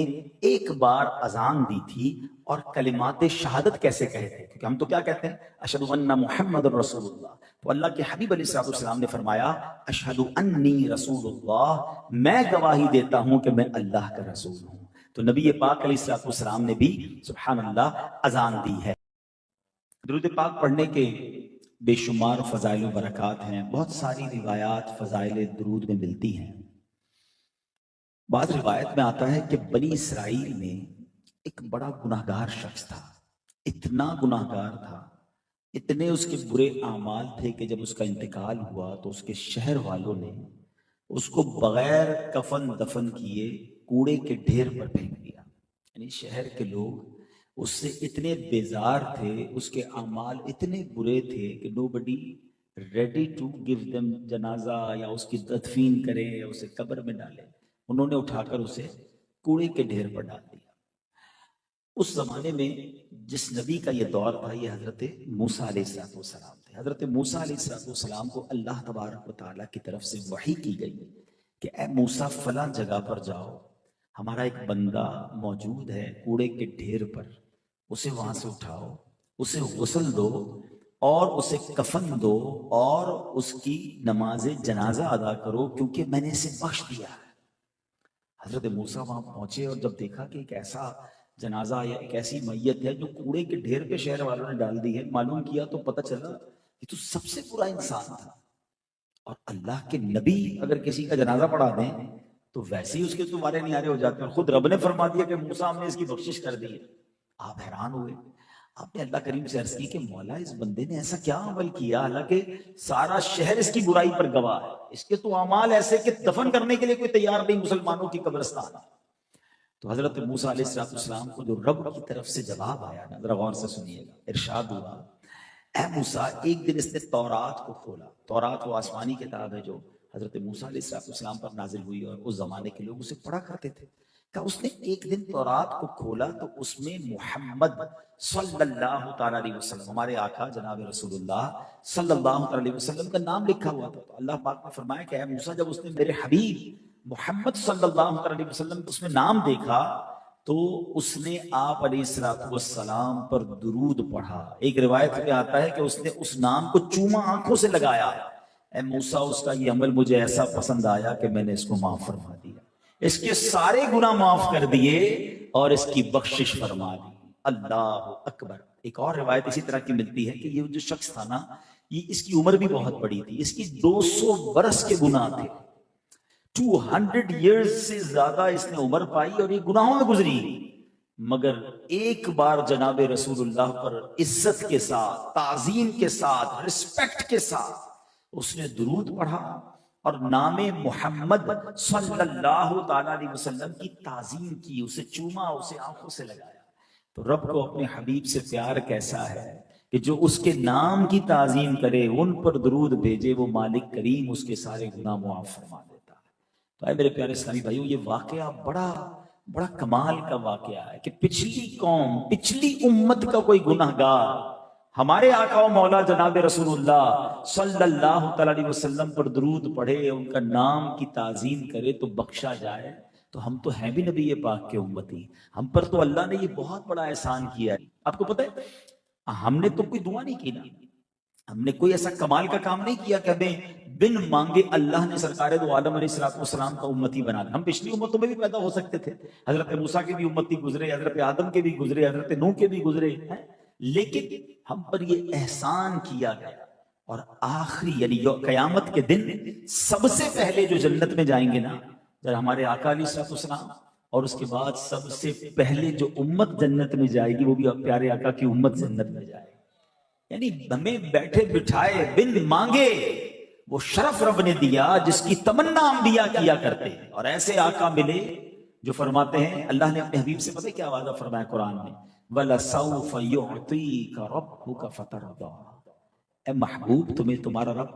ایک بار اذان دی تھی اور کلمات شہادت کیسے کہے تھے، کیونکہ ہم تو کیا کہتے ہیں؟ اشہد ان محمد رسول اللہ، تو اللہ کے حبیب علیہ السلام نے فرمایا اشہد انی رسول اللہ، میں گواہی دیتا ہوں کہ میں اللہ کا رسول ہوں۔ تو نبی پاک علیہ السلام نے بھی سبحان اللہ اذان دی ہے۔ درود پاک پڑھنے کے بے شمار فضائل و برکات ہیں، بہت ساری روایات فضائل درود میں ملتی ہیں۔ بعض روایت میں آتا ہے کہ بنی اسرائیل میں ایک بڑا گناہگار شخص تھا، اتنا گناہگار تھا، اتنے اس کے برے اعمال تھے کہ جب اس کا انتقال ہوا تو اس کے شہر والوں نے اس کو بغیر کفن دفن کیے کوڑے کے ڈھیر پر پھینک دیا۔ یعنی شہر کے لوگ اس سے اتنے بیزار تھے، اس کے اعمال اتنے برے تھے کہ nobody ready to give them جنازہ یا اس کی تدفین کرے یا اسے قبر میں ڈالے، انہوں نے اٹھا کر اسے کوڑے کے ڈھیر پر ڈال دیا۔ اس زمانے میں جس نبی کا یہ دور تھا یہ حضرت موسیٰ علیہ السلام تھے۔ حضرت موسیٰ علیہ السلام کو اللہ تبارک و تعالیٰ کی طرف سے وحی کی گئی کہ اے موسیٰ فلاں جگہ پر جاؤ، ہمارا ایک بندہ موجود ہے کوڑے کے ڈھیر پر، اسے وہاں سے اٹھاؤ، اسے غسل دو اور اسے کفن دو اور اس کی نماز جنازہ ادا کرو کیونکہ میں نے اسے بخش دیا ہے۔ حضرت موسیٰ وہاں پہنچے اور جب دیکھا کہ ایک ایسا جنازہ یا ایک ایسی میت ہے جو کوڑے کے ڈھیر پہ شہر والوں نے ڈال دی ہے، معلوم کیا تو پتہ چلا کہ تو سب سے برا انسان تھا، اور اللہ کے نبی اگر کسی کا جنازہ پڑھا دیں تو ویسے ہی اس کے دوبارے نیارے ہو جاتے ہیں، اور خود رب نے فرما دیا کہ موسیٰ ہم نے اس کی بخشش کر دی ہے۔ آپ حیران ہوئے، آپ نے اللہ کریم سے عرض کی کہ مولا اس بندے نے ایسا کیا عمل کیا، حالانکہ سارا شہر اس کی برائی پر گواہ ہے، اس کے تو اعمال ایسے کہ دفن کرنے کے لیے کوئی تیار نہیں مسلمانوں کی قبرستان۔ تو حضرت موسیٰ علیہ السلام کو جو رب کی طرف سے جواب آیا نا، ذرا غور سے سنیے گا، ارشاد ہوا اے موسیٰ، ایک دن اس نے تورات کو کھولا، تورات وہ آسمانی کتاب ہے جو حضرت موسیٰ علیہ السلام پر نازل ہوئی اور اس زمانے کے لوگ اسے پڑھا کرتے تھے۔ کہ اس نے ایک دن تورات کو کھولا تو اس میں محمد صلی اللہ تعالیٰ علیہ وسلم، ہمارے آقا جناب رسول اللہ صلی اللہ تعالیٰ علیہ وسلم کا نام لکھا ہوا تھا۔ تو اللہ پاک نے فرمایا کہ اے موسیٰ، جب اس نے میرے حبیب محمد صلی اللہ علیہ وسلم اس میں نام دیکھا تو اس نے آپ علیہ السلام پر درود پڑھا۔ ایک روایت میں آتا ہے کہ اس نے اس نام کو چوما آنکھوں سے لگایا۔ اے موسیٰ، اس کا یہ عمل مجھے ایسا پسند آیا کہ میں نے اس کو معاف فرما دیا۔ اس کے سارے گناہ معاف کر دیے اور اس کی بخشش فرما دی۔ اللہ اکبر۔ ایک اور روایت اسی طرح کی ملتی ہے کہ یہ جو شخص تھا نا، یہ اس کی عمر بھی بہت بڑی تھی، اس کی 200 برس کے گناہ تھے، 200 ایئرز سے زیادہ اس نے عمر پائی اور یہ گناہوں میں گزری، مگر ایک بار جناب رسول اللہ پر عزت کے ساتھ، تعظیم کے ساتھ، رسپیکٹ کے ساتھ اس نے درود پڑھا اور نام محمد صلی اللہ تعالی علیہ وسلم کی تعظیم کی، اسے چوما، اسے آنکھوں سے لگایا۔ تو رب کو اپنے حبیب سے پیار کیسا ہے کہ جو اس کے نام کی تعظیم کرے، ان پر درود بھیجے، وہ مالک کریم اس کے سارے گناہ معاف فرما دیتا ہے۔ تو اے میرے پیارے اسلامی بھائیو، یہ واقعہ بڑا کمال کا واقعہ ہے کہ پچھلی قوم، پچھلی امت کا کوئی گناہ گار ہمارے آقا و مولا جناب رسول اللہ صلی اللہ تعالی علیہ وسلم پر درود پڑھے، ان کا نام کی تعظیم کرے تو بخشا جائے۔ تو ہم تو ہیں بھی نبی پاک کے امتی، ہم پر تو اللہ نے یہ بہت بڑا احسان کیا ہے۔ آپ کو پتہ ہے ہم نے تو کوئی دعا نہیں کی نا، ہم نے کوئی ایسا کمال کا کام نہیں کیا کہ ہمیں بن مانگے اللہ نے سرکار دو عالم علیہ السلام کا امتی بنا دیا۔ ہم پچھلی امتوں میں بھی پیدا ہو سکتے تھے، حضرت موسیٰ کے بھی امتی گزرے، حضرت آدم کے بھی گزرے، حضرت نوح کے بھی گزرے، لیکن ہم پر یہ احسان کیا گیا۔ اور آخری یعنی قیامت کے دن سب سے پہلے جو جنت میں جائیں گے نا، جب ہمارے آقا علیہ السلام، اور اس کے بعد سب سے پہلے جو امت جنت میں جائے گی وہ بھی پیارے آقا کی امت جنت میں جائے گی۔ یعنی ہمیں بیٹھے بٹھائے بن مانگے وہ شرف رب نے دیا جس کی تمنا انبیاء کیا کرتے ہیں، اور ایسے آقا ملے جو فرماتے ہیں، اللہ نے اپنے حبیب سے پتہ کیا وعدہ فرمایا قرآن میں، وَلَسَوْفَ يُعْطِيكَ رَبُّكَ فَتَرْضَىٰ، اے محبوب تمہیں تمہارا رب